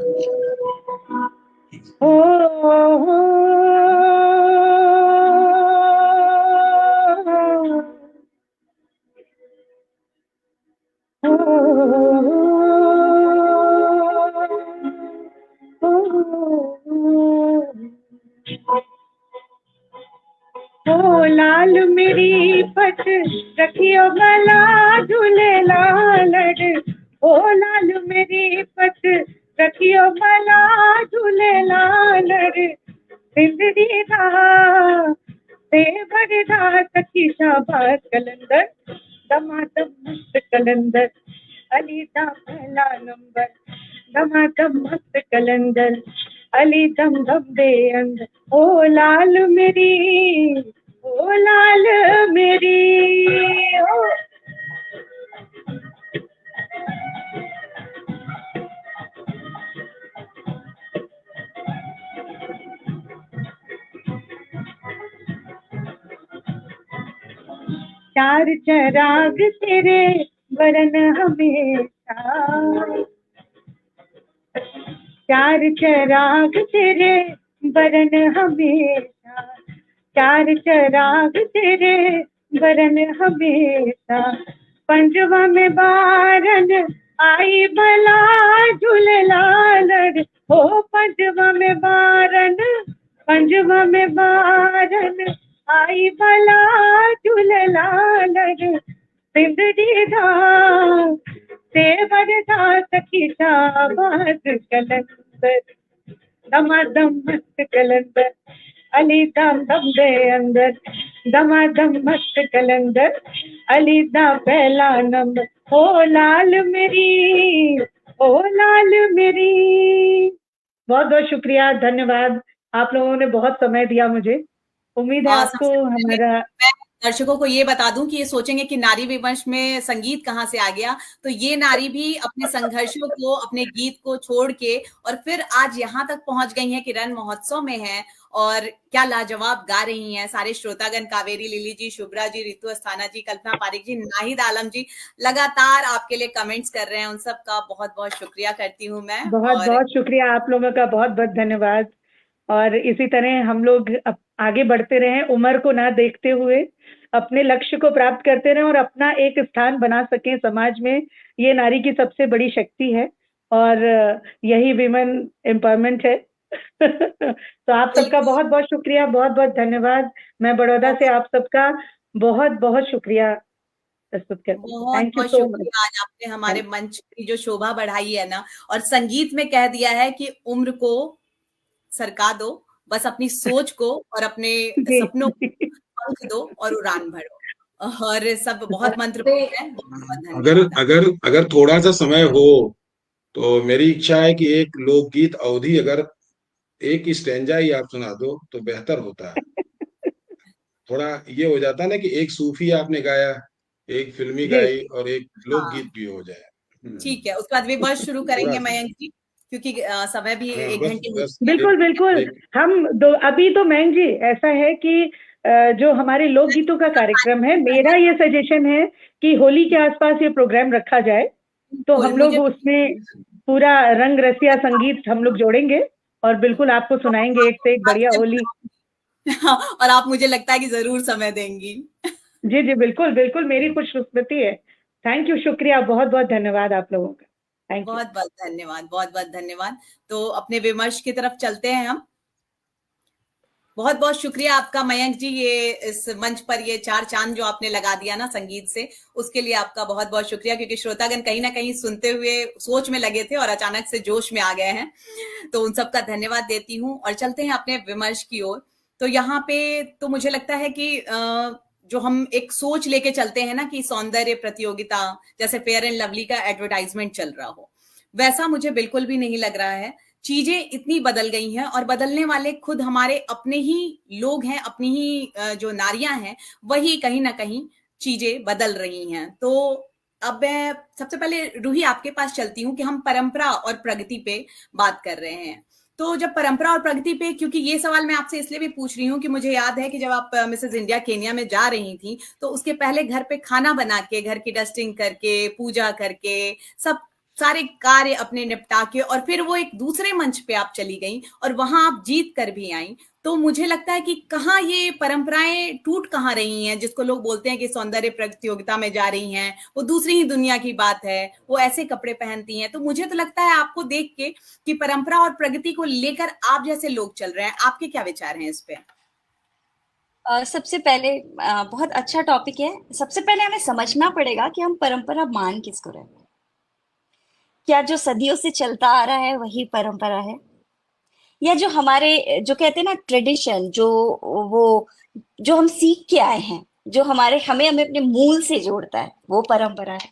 ओ लाल मेरी पट रखियो भला झूले लाल, ओ लाल मेरी पट रखियो भला झूले लाल, सिंदरी दा ते बड़दा सखी शाबाश कलंदर, दमादम मस्त कलंदर, अली दा पहला नंबर, दमादम मस्त कलंदर, अली दम दम दे अंदर। ओ लाल मेरी, ओ लाल मेरी, ओ चार चराग तेरे वरन हमेशा, चार चराग तेरे वरन हमेशा, चार चराग तेरे वरन हमेशा, पंजवा में बारन आई भला झूलेलाल, ओ पंजवा में बारन, पंजवा में बारन आई भला झूलेलाल, सिंदरी दा ते बरदा सखी शाबाश कलंदर, दमादम मस्त कलंदर, अली दम दम दे अंदर, दमादम मस्त कलंदर, अली दा पहला नंबर। ओ लाल मेरी, ओ लाल मेरी। बहुत बहुत शुक्रिया, धन्यवाद। आप लोगों ने बहुत समय दिया मुझे। उम्मीद है आपको सबसे पहले हमारा। मैं दर्शकों को ये बता दूं कि ये सोचेंगे कि नारी विवंश में संगीत कहाँ से आ गया, तो ये नारी भी अपने संघर्षों को, अपने गीत को छोड़ के और फिर आज यहाँ तक पहुंच गई हैं कि रण महोत्सव में हैं और क्या लाजवाब गा रही हैं। सारे श्रोतागण, कावेरी लिली जी, शुभ्रा जी, रितु अस्थाना जी, कल्पना पारिक जी, नाहिद आलम जी लगातार आपके लिए कमेंट्स कर रहे हैं, उन सब का बहुत बहुत शुक्रिया करती हूँ मैं। बहुत और बहुत शुक्रिया, आप लोगों का बहुत बहुत धन्यवाद। और इसी तरह हम लोग आगे बढ़ते रहें, उम्र को ना देखते हुए अपने लक्ष्य को प्राप्त करते रहें और अपना एक स्थान बना सकें समाज में। ये नारी की सबसे बड़ी शक्ति है और यही विमेन एम्पावरमेंट है। तो आप सबका बहुत बहुत शुक्रिया, बहुत बहुत धन्यवाद। मैं बड़ौदा से आप सबका बहुत बहुत शुक्रिया प्रस्तुत करती हूँ। बहुत थैंक यू बहुत सो मच। शुक्रिया, आज आपने हमारे मंच की जो शोभा बढ़ाई है ना, और संगीत में कह दिया है कि उम्र को सरका दो, बस अपनी सोच को और अपने सपनों को पंख दो और उड़ान भरो। और सब बहुत मंत्रपूर्ण है। बहुत बहुत अगर धन्यवाद। अगर अगर थोड़ा सा समय हो तो मेरी इच्छा है कि एक लोकगीत अवधि अगर एक स्टैंजा ही आप सुना दो तो बेहतर होता है। थोड़ा ये हो जाता है ना कि एक सूफी आपने गाया, एक फिल्मी जी गाई और एक हाँ, लोकगीत भी हो जाए। ठीक है, उसके बाद विमर्श शुरू थोड़ा करेंगे सा। मयंक जी, क्योंकि समय भी हाँ, 1 बस घंटे हो बस चुके हैं। बिल्कुल बिल्कुल। एक हम दो अभी तो मयंक जी ऐसा है कि जो हमारे लोकगीतों का कार्यक्रम है, मेरा ये सजेशन है कि होली के आसपास ये प्रोग्राम रखा जाए, तो बिल्कुल, हम मुझे लोग उसमें पूरा रंग रसिया संगीत हम लोग जोड़ेंगे और बिल्कुल आपको सुनाएंगे एक से एक बढ़िया आपसे होली। और आप मुझे लगता है कि ज़रूर समय देंगी। जी जी बिल्कुल बिल्कुल, मेरी खुशकिस्मती है। थैंक यू, शुक्रिया, बहुत बहुत धन्यवाद आप लोगों का। Thank you. बहुत-बहुत धन्यवाद, बहुत-बहुत धन्यवाद। तो अपने विमर्श की तरफ चलते हैं हम। बहुत-बहुत शुक्रिया आपका मयंक जी, ये इस मंच पर ये 4 चाँद जो आपने लगा दिया ना संगीत से, उसके लिए आपका बहुत-बहुत शुक्रिया, क्योंकि श्रोतागण कहीं न कहीं सुनते हुए सोच में लगे थे और अचानक से जोश में आ गए हैं। तो उन सबका धन्यवाद देती हूँ और चलते हैं अपने विमर्श की ओर। तो यहाँ पे तो मुझे लगता है कि जो हम एक सोच लेके चलते हैं ना कि सौंदर्य प्रतियोगिता, जैसे फेयर एंड लवली का एडवर्टाइजमेंट चल रहा हो, वैसा मुझे बिल्कुल भी नहीं लग रहा है। चीजें इतनी बदल गई हैं और बदलने वाले खुद हमारे अपने ही लोग हैं, अपनी ही जो नारियां हैं, वही कहीं ना कहीं चीजें बदल रही हैं। तो अब मैं सबसे पहले रूही आपके पास चलती हूँ कि हम परंपरा और प्रगति पे बात कर रहे हैं। तो जब परंपरा और प्रगति पे, क्योंकि ये सवाल मैं आपसे इसलिए भी पूछ रही हूँ कि मुझे याद है कि जब आप मिसेस इंडिया केन्या में जा रही थी, तो उसके पहले घर पे खाना बना के, घर की डस्टिंग करके, पूजा करके, सब सारे कार्य अपने निपटा के और फिर वो एक दूसरे मंच पे आप चली गई और वहां आप जीत कर भी आई। तो मुझे लगता है कि कहाँ ये परंपराएं टूट कहाँ रही हैं, जिसको लोग बोलते हैं कि सौंदर्य प्रतियोगिता में जा रही हैं, वो दूसरी ही दुनिया की बात है, वो ऐसे कपड़े पहनती हैं। तो मुझे तो लगता है आपको देख के कि परंपरा और प्रगति को लेकर आप जैसे लोग चल रहे हैं, आपके क्या विचार हैं इस पे? सबसे पहले बहुत अच्छा टॉपिक है। सबसे पहले हमें समझना पड़ेगा कि हम परंपरा मान किसको रहे हैं। क्या जो सदियों से चलता आ रहा है वही परंपरा है, या जो हमारे जो कहते हैं ना ट्रेडिशन, जो वो जो हम सीख के आए हैं, जो हमारे हमें हमें अपने मूल से जोड़ता है, वो परंपरा है।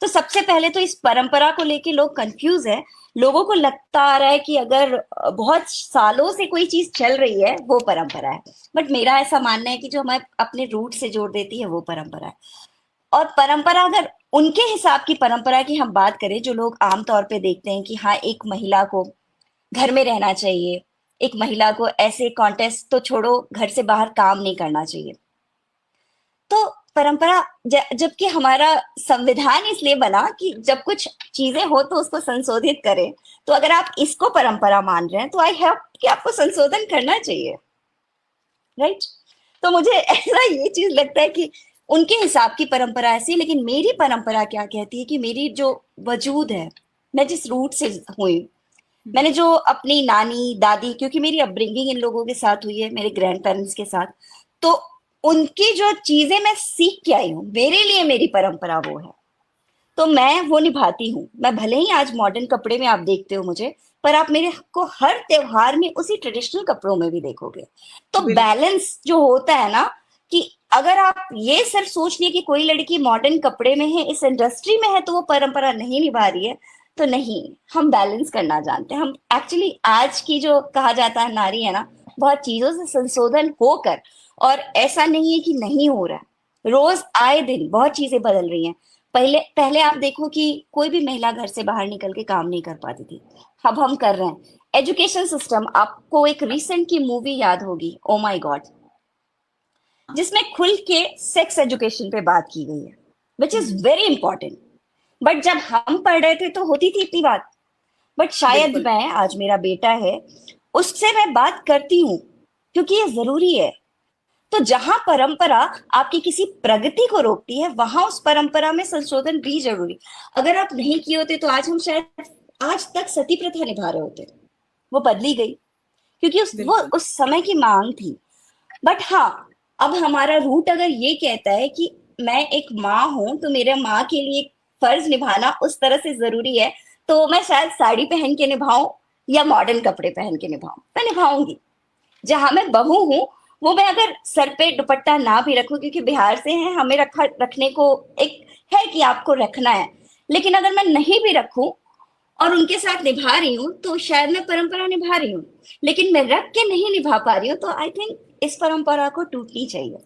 तो सबसे पहले तो इस परंपरा को लेके लोग कंफ्यूज है। लोगों को लगता आ रहा है कि अगर बहुत सालों से कोई चीज चल रही है वो परंपरा है, बट मेरा ऐसा मानना है कि जो हमें अपने रूट से जोड़ देती है वो परंपरा है। और परंपरा अगर उनके हिसाब की परंपरा की हम बात करें, जो लोग आमतौर पे देखते हैं कि हाँ एक महिला को घर में रहना चाहिए, एक महिला को ऐसे कॉन्टेस्ट तो छोड़ो, घर से बाहर काम नहीं करना चाहिए। तो परंपरा जबकि हमारा संविधान इसलिए बना कि जब कुछ चीजें हो तो उसको संशोधित करें। तो अगर आप इसको परंपरा मान रहे हैं तो आई हैव कि आपको संशोधन करना चाहिए, राइट? तो मुझे ऐसा ये चीज लगता है कि उनके हिसाब की परंपरा ऐसी, लेकिन मेरी परंपरा क्या कहती है कि मेरी जो वजूद है, मैं जिस रूट से हुई, मैंने जो अपनी नानी दादी, क्योंकि मेरी अपब्रिंगिंग इन लोगों के साथ हुई है, मेरे ग्रैंड पेरेंट्स के साथ, तो उनकी जो चीजें मैं सीख के आई हूँ, मेरे लिए मेरी परंपरा वो है। तो मैं वो निभाती हूँ। मैं भले ही आज मॉडर्न कपड़े में आप देखते हो मुझे, पर आप मेरे को हर त्योहार में उसी ट्रेडिशनल कपड़ों में भी देखोगे। तो बिल्कुल। बैलेंस जो होता है ना, कि अगर आप ये सिर्फ सोच लिए कि कोई लड़की मॉडर्न कपड़े में है, इस इंडस्ट्री में है, तो वो परंपरा नहीं निभा रही है, तो नहीं। हम बैलेंस करना जानते हैं। हम एक्चुअली आज की जो कहा जाता है नारी है ना, बहुत चीजों से संशोधन होकर, और ऐसा नहीं है कि नहीं हो रहा है। रोज आए दिन बहुत चीजें बदल रही हैं। पहले पहले आप देखो कि कोई भी महिला घर से बाहर निकल के काम नहीं कर पाती थी, अब हम कर रहे हैं। एजुकेशन सिस्टम, आपको एक रिसेंट की मूवी याद होगी, ओ माय गॉड, जिसमें खुल के सेक्स एजुकेशन पे बात की गई है, which is very important. But जब हम पढ़ रहे थे तो होती थी इतनी बात, बट शायद बिल्कुल। मैं, आज मेरा बेटा है, उससे मैं बात करती हूँ क्योंकि ये जरूरी है। तो जहां परंपरा आपकी किसी प्रगति को रोकती है, वहां उस परंपरा में संशोधन भी जरूरी। अगर आप नहीं किए होते तो आज हम शायद आज तक सती प्रथा निभा रहे होते। वो बदली गई क्योंकि वो बिल्कुल। उस समय की मांग थी। बट हाँ, अब हमारा रूट अगर ये कहता है कि मैं एक माँ हूं तो मेरे माँ के लिए फर्ज निभाना उस तरह से जरूरी है, तो मैं शायद साड़ी पहन के निभाऊं या मॉडर्न कपड़े पहन के निभाऊं, मैं निभाऊंगी। जहां मैं बहू हूँ, वो मैं अगर सर पे दुपट्टा ना भी रखूं, क्योंकि बिहार से हैं, हमें रखने को एक है कि आपको रखना है, लेकिन अगर मैं नहीं भी रखूं, और उनके साथ निभा रही हूँ, तो शायद मैं परंपरा निभा रही हूँ, लेकिन मैं रख के नहीं निभा पा रही हूँ, तो आई थिंक इस परंपरा को टूटनी चाहिए।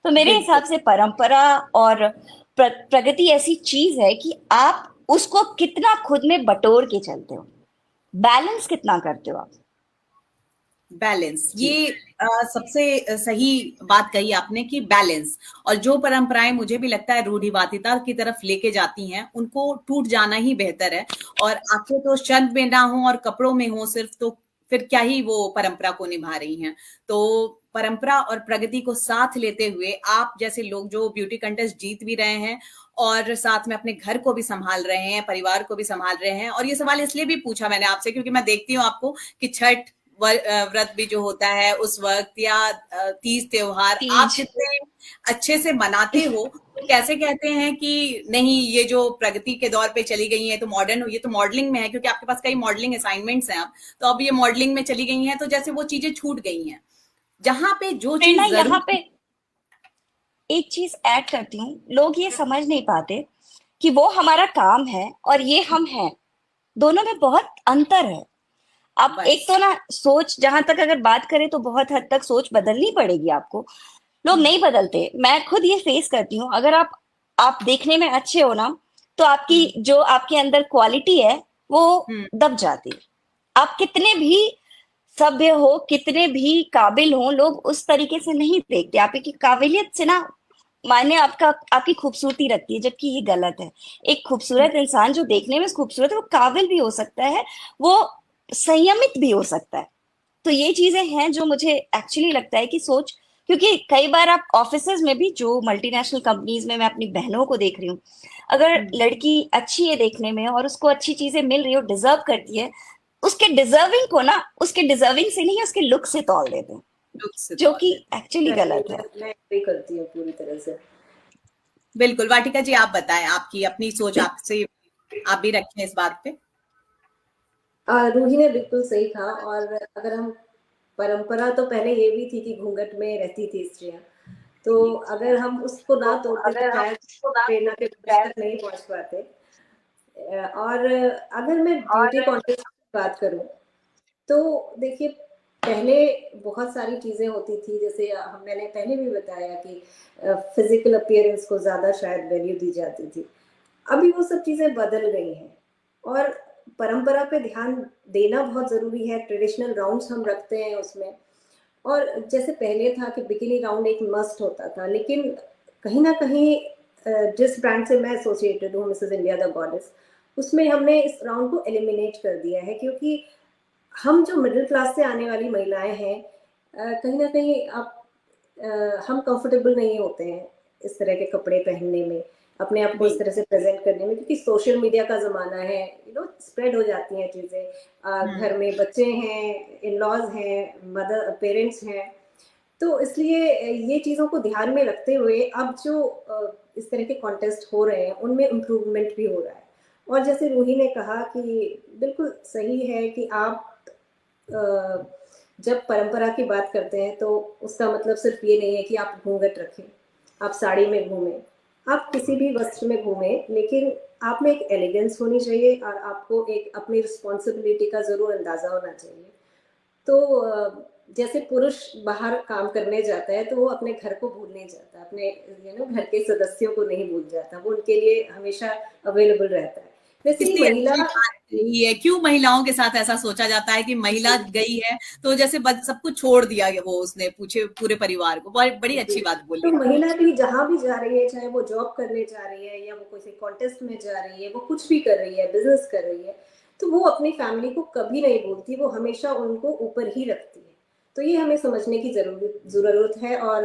तो मेरे बिल्कुल हिसाब से परंपरा और प्रगति ऐसी चीज है कि आप उसको कितना खुद में बटोर के चलते हो, बैलेंस कितना करते हो आप। बैलेंस, जी। ये सबसे सही बात कही आपने कि बैलेंस। और जो परंपराएं मुझे भी लगता है रूढ़िवादिता की तरफ लेके जाती हैं, उनको टूट जाना ही बेहतर है। और आंखें तो शर्म में ना हो और कपड़ों में हो सिर्फ, तो फिर क्या ही वो परंपरा को निभा रही हैं। तो परंपरा और प्रगति को साथ लेते हुए आप जैसे लोग जो ब्यूटी कंटेस्ट जीत भी रहे हैं और साथ में अपने घर को भी संभाल रहे हैं, परिवार को भी संभाल रहे हैं। और ये सवाल इसलिए भी पूछा मैंने आपसे क्योंकि मैं देखती हूँ आपको कि छठ व्रत भी जो होता है उस वक्त, या तीज त्योहार आप तीज। जितने अच्छे से मनाते हो, तो कैसे कहते हैं कि नहीं ये जो प्रगति के दौर पे चली गई है तो मॉडर्न, ये तो मॉडलिंग में है क्योंकि आपके पास कई मॉडलिंग असाइनमेंट्स हैं अब, तो अब ये मॉडलिंग में चली गई हैं, तो जैसे वो चीजें छूट गई हैं जहां पे जो प्रेरणा, चीज यहाँ पे जरूर। एक चीज ऐड करती हूँ, लोग ये समझ नहीं पाते कि वो हमारा काम है और ये हम हैं, दोनों में बहुत अंतर है। अब एक बस तो ना सोच, जहां तक अगर बात करें तो बहुत हद तक सोच बदलनी पड़ेगी आपको। लोग नहीं बदलते, मैं खुद ये फेस करती हूँ। अगर आप देखने में अच्छे हो ना, तो आपकी जो आपके अंदर क्वालिटी है वो हम्म दब जाती है। आप कितने भी सभ्य हो, कितने भी काबिल हो, लोग उस तरीके से नहीं देखते। आपकी काबिलियत से ना मायने आपका आपकी खूबसूरती रखती है, जबकि ये गलत है। एक खूबसूरत इंसान जो देखने में खूबसूरत है, वो काबिल भी हो सकता है, वो संयमित भी हो सकता है। तो ये चीजें हैं जो मुझे एक्चुअली लगता है कि सोच, क्योंकि कई बार आप ऑफिसेज में भी, जो मल्टीनेशनल कंपनीज में मैं अपनी बहनों को देख रही हूँ, अगर लड़की अच्छी है देखने में और उसको अच्छी चीजें मिल रही हो, डिजर्व करती है, उसके डिजर्विंग को ना, उसके डिजर्विंग से नहीं, उसके लुक से तौल देते हैं, दुख से जो तौल कि देते। एक्चुअली गलत है। मैं एग्री करती हूँ पूरी तरह से। बिल्कुल वाटिका जी, आप बताएं आपकी अपनी सोच, आपसे आप भी रखें इस बात पे। रूही ने बिल्कुल सही कहा। और अगर हम, परंपरा तो पहले ये भी थी कि घूंघट में रहती थी स्त्रियां, तो अगर हम उसको ना तोड़ते तो शायद प्रेरणा के मंच तक नहीं पहुंच पाते। और अगर मैं ब्यूटी कॉन्टेस्ट की बात करूं, तो देखिए, पहले बहुत सारी चीजें होती थी, जैसे मैंने पहले भी बताया कि फिजिकल अपीयरेंस को ज्यादा शायद वैल्यू दी जाती थी। अभी वो सब चीजें बदल गई हैं और परंपरा पे ध्यान देना बहुत जरूरी है। ट्रेडिशनल राउंड्स हम रखते हैं उसमें, और जैसे पहले था कि बिकिनी राउंड एक मस्ट होता था, लेकिन कहीं ना कहीं जिस ब्रांड से मैं एसोसिएटेड हूँ, मिसेस इंडिया द गॉडेस, उसमें हमने इस राउंड को एलिमिनेट कर दिया है, क्योंकि हम जो मिडिल क्लास से आने वाली महिलाएं हैं, कहीं ना कहीं आप हम कंफर्टेबल नहीं होते हैं इस तरह के कपड़े पहनने में, अपने आप को इस तरह से प्रेजेंट करने में, क्योंकि सोशल मीडिया का ज़माना है, स्प्रेड हो जाती हैं चीज़ें। घर में बच्चे हैं, इन लॉज हैं, मदर पेरेंट्स हैं, तो इसलिए ये चीज़ों को ध्यान में रखते हुए अब जो इस तरह के कॉन्टेस्ट हो रहे हैं उनमें इम्प्रूवमेंट भी हो रहा है। और जैसे रूही ने कहा कि बिल्कुल सही है कि आप जब परंपरा की बात करते हैं तो उसका मतलब सिर्फ ये नहीं है कि आप घूंघट रखें, आप साड़ी में घूमें, आप किसी भी वस्त्र में घूमें, लेकिन आप में एक एलिगेंस होनी चाहिए और आपको एक अपनी रिस्पॉन्सिबिलिटी का ज़रूर अंदाज़ा होना चाहिए। तो जैसे पुरुष बाहर काम करने जाता है तो वो अपने घर को भूल नहीं जाता, अपने घर के सदस्यों को नहीं भूल जाता, वो उनके लिए हमेशा अवेलेबल रहता है। वैसे ही कितनी महिला, अच्छी बात यही है, क्यों महिलाओं के साथ ऐसा सोचा जाता है कि महिला गई है तो जैसे सब कुछ छोड़ दिया वो उसने, पूछे पूरे परिवार को। बड़ी अच्छी बात तो बोली महिला भी जहां भी जा रही है, चाहे वो जॉब करने जा रही है या वो किसी कॉन्टेस्ट में जा रही है, वो कुछ भी कर रही है, बिजनेस कर रही है, तो वो अपनी फैमिली को कभी नहीं भूलती, वो हमेशा उनको ऊपर ही रखती है। तो ये हमें समझने की जरूरत है। और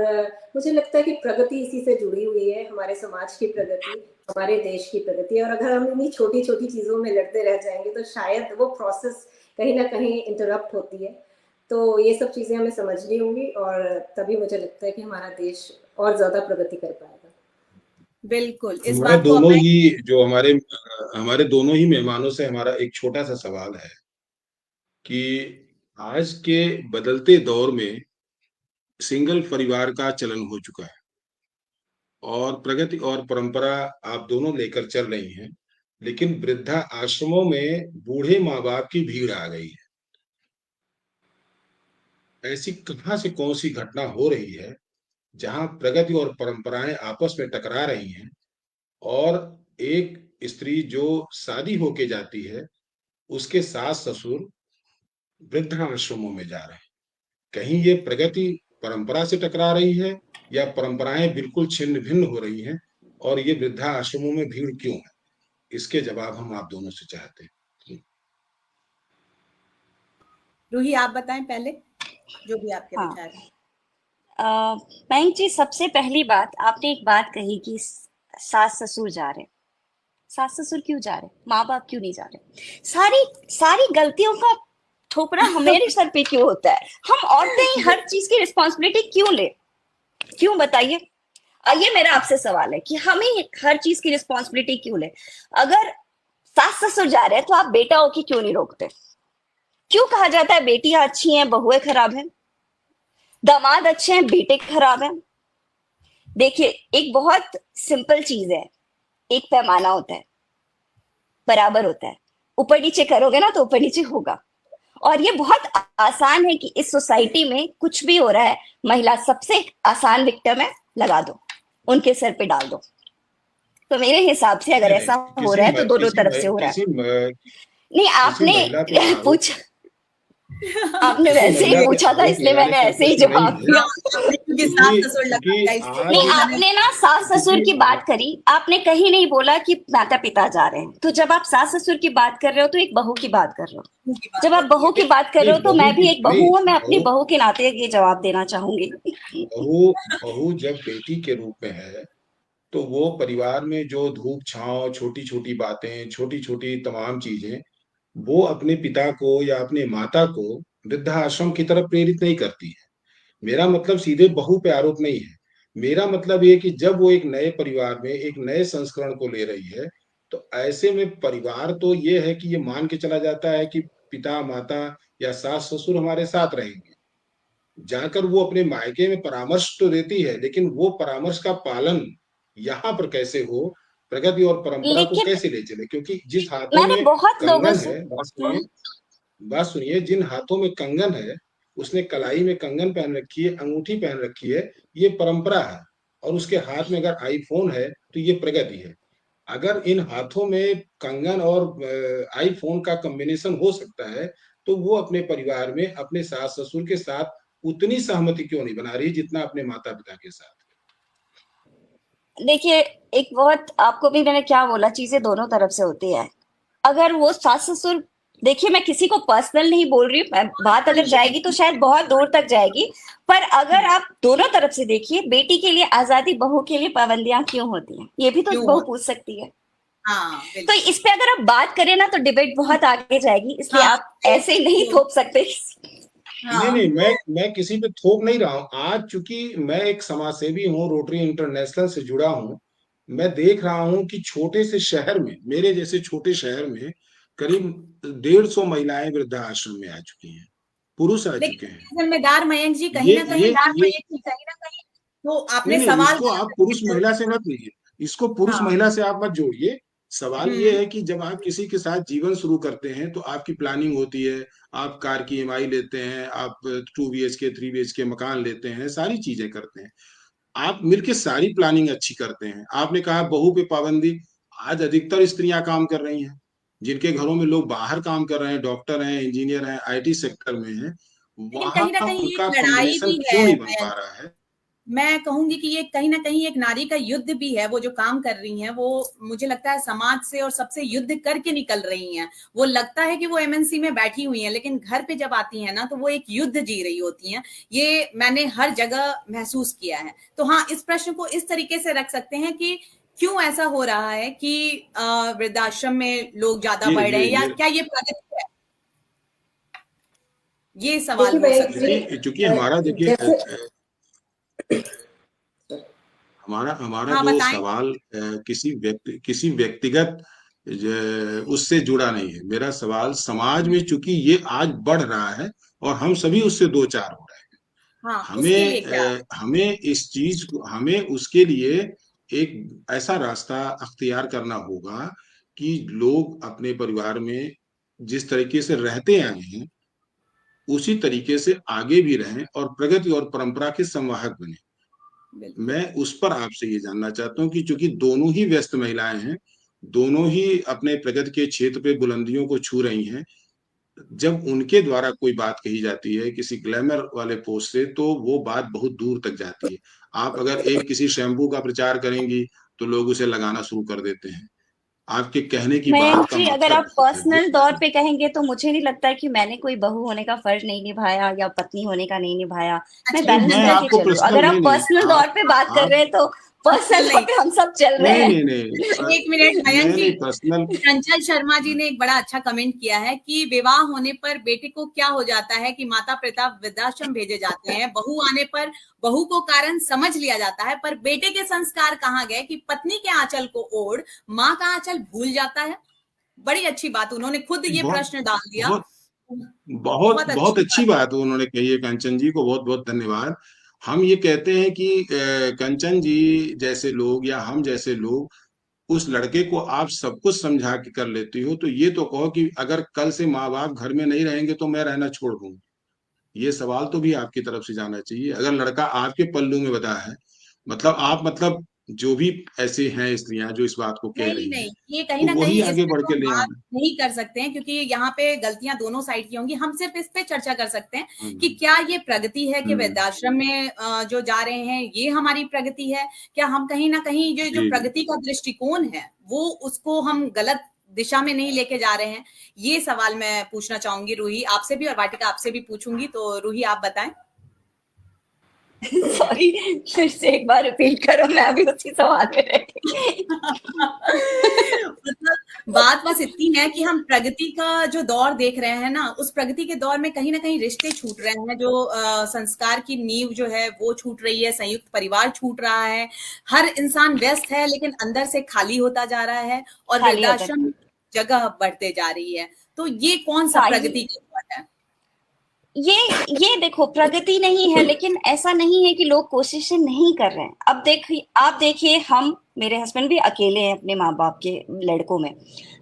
मुझे लगता है कि प्रगति इसी से जुड़ी हुई है, हमारे समाज की प्रगति, हमारे देश की प्रगति। और अगर हम इन्हीं छोटी छोटी चीजों में लड़ते रह जाएंगे तो शायद वो प्रोसेस कहीं ना कहीं इंटरप्ट होती है। तो ये सब चीजें हमें समझनी होंगी और तभी मुझे लगता है कि हमारा देश और ज्यादा प्रगति कर पाएगा। बिल्कुल, इस मैं बात को अब दोनों मैं ही जो हमारे हमारे दोनों ही मेहमानों से हमारा एक छोटा सा सवाल है कि आज के बदलते दौर में सिंगल परिवार का चलन हो चुका है और प्रगति और परंपरा आप दोनों लेकर चल रही हैं, लेकिन वृद्धा आश्रमों में बूढ़े माँ बाप की भीड़ आ गई है। ऐसी कहां से कौन सी घटना हो रही है जहां प्रगति और परंपराएं आपस में टकरा रही हैं, और एक स्त्री जो शादी होके जाती है, उसके सास ससुर वृद्धाश्रमों में जा रहे हैं। कहीं ये प्रगति परंपरा से टकरा रही है, या परंपराएं बिल्कुल छिन्न भिन्न हो रही हैं, और ये वृद्धाश्रमों में भीड़ क्यों है? इसके जवाब हम आप दोनों से चाहते हैं। रूही, आप बताएं पहले, जो भी आपके हाँ। विचार हैं। मयंक जी, सबसे पहली बात आपने एक बात कही कि सास ससुर जा रहे हैं। सास ससुर क्यों जा रहे हैं? माँ बाप क्यों नहीं जा रहे? सारी सारी गलतियों का ठोकरा हमारे सर पे क्यों होता है? हम औरतें ही हर चीज की रिस्पॉन्सिबिलिटी क्यों ले? क्यों बताइए? ये मेरा आपसे सवाल है कि हमें हर चीज की रिस्पॉन्सिबिलिटी क्यों ले? अगर सास ससुर जा रहे हैं तो आप बेटा हो कि क्यों नहीं रोकते? क्यों कहा जाता है बेटियां अच्छी हैं बहुएं खराब हैं, दामाद अच्छे हैं बेटे खराब हैं? देखिए, एक बहुत सिंपल चीज है, एक पैमाना होता है, बराबर होता है। ऊपर नीचे करोगे ना तो ऊपर नीचे होगा। और ये बहुत आसान है कि इस सोसाइटी में कुछ भी हो रहा है, महिला सबसे आसान विक्टिम है, लगा दो, उनके सर पे डाल दो। तो मेरे हिसाब से अगर ऐसा हो रहा है तो दोनों तरफ से हो रहा है। नहीं, आपने पूछा, आपने वैसे ही पूछा था इसलिए मैंने ऐसे ही जवाब दिया। नहीं, आपने ना सास ससुर की बात करी, आपने कहीं नहीं बोला कि माता पिता जा रहे हैं। तो जब आप सास ससुर की बात कर रहे हो तो एक बहू की बात कर रहे हो। जब आप बहू की बात कर रहे हो तो मैं भी एक बहू हूँ, मैं अपनी बहू के नाते ये जवाब देना चाहूंगी। बहू जब बेटी के रूप में है तो वो परिवार में जो धूप छांव, छोटी छोटी बातें, छोटी छोटी तमाम चीजें, वो अपने पिता को या अपने माता को वृद्धाश्रम की तरफ प्रेरित नहीं करती है। मेरा मतलब सीधे बहू पे आरोप नहीं है। मेरा मतलब ये कि जब वो एक नए परिवार में एक नए संस्करण को ले रही है, तो ऐसे में परिवार तो ये है कि ये मान के चला जाता है कि पिता माता या सास ससुर हमारे साथ रहेंगे। जाकर वो अपने मायके में परामर्श तो देती है, लेकिन वो परामर्श का पालन यहाँ पर कैसे हो, प्रगति और परंपरा को कैसे ले चले? क्योंकि जिस हाथों में कंगन है, बात सुनिए, जिन हाथों में कंगन है, उसने कलाई में कंगन पहन रखी है, अंगूठी पहन रखी है, ये परंपरा है। और उसके हाथ में अगर आईफोन है तो ये प्रगति है। अगर इन हाथों में कंगन और आईफोन का कॉम्बिनेशन हो सकता है, तो वो अपने परिवार में अपने सास ससुर के साथ उतनी सहमति क्यों नहीं बना रही जितना अपने माता पिता के साथ? देखिए, एक बहुत आपको भी मैंने क्या बोला, चीजें दोनों तरफ से होती है। अगर वो सास ससुर, देखिए मैं किसी को पर्सनल नहीं बोल रही हूँ, बात अगर जाएगी तो शायद बहुत दूर तक जाएगी, पर अगर आप दोनों तरफ से देखिए, बेटी के लिए आजादी, बहू के लिए पाबंदियां क्यों होती हैं, ये भी तो बहू पूछ सकती है। हाँ, तो इस पे अगर आप बात करें ना तो डिबेट बहुत आगे जाएगी, इसलिए आप ऐसे नहीं थोप सकते। नहीं, मैं किसी पे थोप नहीं रहा हूँ। आज चूंकि मैं एक समाज सेवी हूँ, रोटरी इंटरनेशनल से जुड़ा हूँ, मैं देख रहा हूँ कि छोटे से शहर में, मेरे जैसे छोटे शहर में करीब 150 महिलाएं वृद्धाश्रम में आ चुकी हैं, पुरुष आ चुके हैं। जिम्मेदार मयंक जी, कहीं ना कहीं तो आपने सवाल, इसको आप पुरुष महिला से मत लीजिए, इसको पुरुष महिला से आप मत जोड़िए। सवाल ये है कि जब आप किसी के साथ जीवन शुरू करते हैं तो आपकी प्लानिंग होती है, आप कार की ईएमआई लेते हैं, आप 2 BHK 3 BHK मकान लेते हैं, सारी चीजें करते हैं, आप मिलके सारी प्लानिंग अच्छी करते हैं। आपने कहा बहू पे पाबंदी, आज अधिकतर स्त्रियां काम कर रही हैं, जिनके घरों में लोग बाहर काम कर रहे हैं, डॉक्टर हैं, इंजीनियर हैं, IT सेक्टर में हैं, वहां कहीं ना कहीं उनका एक लड़ाई कॉम्बिनेशन भी क्यों नहीं है। बन पा रहा है? मैं कहूंगी कि ये कहीं ना कहीं एक नारी का युद्ध भी है। वो जो काम कर रही हैं, वो मुझे लगता है समाज से और सबसे युद्ध करके निकल रही हैं। वो लगता है कि वो MNC में बैठी हुई हैं, लेकिन घर पे जब आती हैं ना तो वो एक युद्ध जी रही होती हैं। ये मैंने हर जगह महसूस किया है। तो हाँ, इस प्रश्न को इस तरीके से रख सकते हैं कि क्यों ऐसा हो रहा है कि वृद्धाश्रम में लोग ज्यादा बढ़ रहे हैं, या क्या ये प्रगति है? ये सवाल हो सकता है। चूंकि हमारा देखिए, हमारा जो सवाल किसी व्यक्तिगत उससे जुड़ा नहीं है। मेरा सवाल समाज में, चूंकि ये आज बढ़ रहा है और हम सभी उससे दो चार हो रहे हैं, हमें इस चीज को, हमें उसके लिए एक ऐसा रास्ता अख्तियार करना होगा कि लोग अपने परिवार में जिस तरीके से रहते आए हैं उसी तरीके से आगे भी रहें और प्रगति और परंपरा के संवाहक बने। बिल्कुल मैं उस पर आपसे ये जानना चाहता हूँ कि चूंकि दोनों ही व्यस्त महिलाएं हैं, दोनों ही अपने प्रगति के क्षेत्र पे बुलंदियों को छू रही हैं, जब उनके द्वारा कोई बात कही जाती है किसी ग्लैमर वाले पोस्ट से, तो वो बात बहुत दूर तक जाती है। आप अगर एक किसी शैम्पू का प्रचार करेंगी तो लोग उसे लगाना शुरू कर देते हैं। आपके कहने की मयंक बात का जी, अगर मतलब आप बहुत है, बहुत पर्सनल तौर ज्यादा। पे कहेंगे तो मुझे नहीं लगता है कि मैंने कोई बहू होने का फर्ज नहीं निभाया या पत्नी होने का नहीं निभाया। मैं अच्छा, नहीं, बैलेंस मैं करके आपको चलूं। पर्सनल अगर नहीं आप नहीं पर्सनल तौर पे बात कर आप रहे हैं तो पर्सनल पर्सनल तौर नहीं, पे हम सब चल रहे नहीं हैं। नहीं नहीं एक मिनट मयंक नहीं जी, नहीं पर्सनल। चंचल शर्मा जी ने एक बड़ा अच्छा कमेंट किया है कि विवाह होने पर बेटे को क्या हो जाता है कि माता पिता वृद्धाश्रम भेजे जाते हैं, बहू आने पर बहू को कारण समझ लिया जाता है, पर बेटे के संस्कार कहाँ गए कि पत्नी के आंचल को ओढ़ माँ का आंचल भूल जाता है। बड़ी अच्छी बात, उन्होंने खुद ये बहुत प्रश्न डाल दिया। बहुत बहुत बहुत बहुत अच्छी अच्छी बात। बात उन्होंने कही है, कंचन जी को बहुत बहुत धन्यवाद। हम ये कहते हैं कि कंचन जी जैसे लोग या हम जैसे लोग उस लड़के को आप सब कुछ समझा के कर लेती हो, तो ये तो कहो कि अगर कल से माँ बाप घर में नहीं रहेंगे तो मैं रहना छोड़ दूंगी। ये सवाल तो भी आपकी तरफ से जाना चाहिए। अगर लड़का आपके पल्लू में बंधा है, मतलब आप मतलब जो भी ऐसे हैं स्त्रियां जो इस बात को कह नहीं रही हैं, नहीं, ये कहीं तो ना वही कहीं इस आगे पे बढ़ तो के हम ले बात आना। नहीं कर सकते हैं, क्योंकि यहाँ पे गलतियां दोनों साइड की होंगी। हम सिर्फ इस पे चर्चा कर सकते हैं कि हम्म, क्या ये प्रगति है कि हम्म, वृद्धाश्रम में जो जा रहे हैं ये हमारी प्रगति है। क्या हम कहीं ना कहीं जो जो जी जी। प्रगति का दृष्टिकोण है वो उसको हम गलत दिशा में नहीं लेके जा रहे हैं। ये सवाल मैं पूछना चाहूंगी रूही आपसे भी, और वाटिका आपसे भी पूछूंगी। तो रूही आप बताएं। सॉरी, फिर से एक बार रिपीट करो, मैं अभी उसी सवाल में रह गई। मतलब बात बस इतनी है कि हम प्रगति का जो दौर देख रहे हैं ना, उस प्रगति के दौर में कहीं ना कहीं रिश्ते छूट रहे हैं, जो संस्कार की नींव जो है वो छूट रही है, संयुक्त परिवार छूट रहा है। हर इंसान व्यस्त है लेकिन अंदर से खाली होता जा रहा है, और खाली होता वृद्धाश्रम जगह बढ़ते जा रही है। तो ये कौन सा हाँ, प्रगति का दौर है? ये ये देखो, प्रगति नहीं है, लेकिन ऐसा नहीं है कि लोग कोशिशें नहीं कर रहे हैं। अब देखिए, आप देखिए, हम, मेरे हस्बैंड भी अकेले हैं अपने माँ बाप के लड़कों में।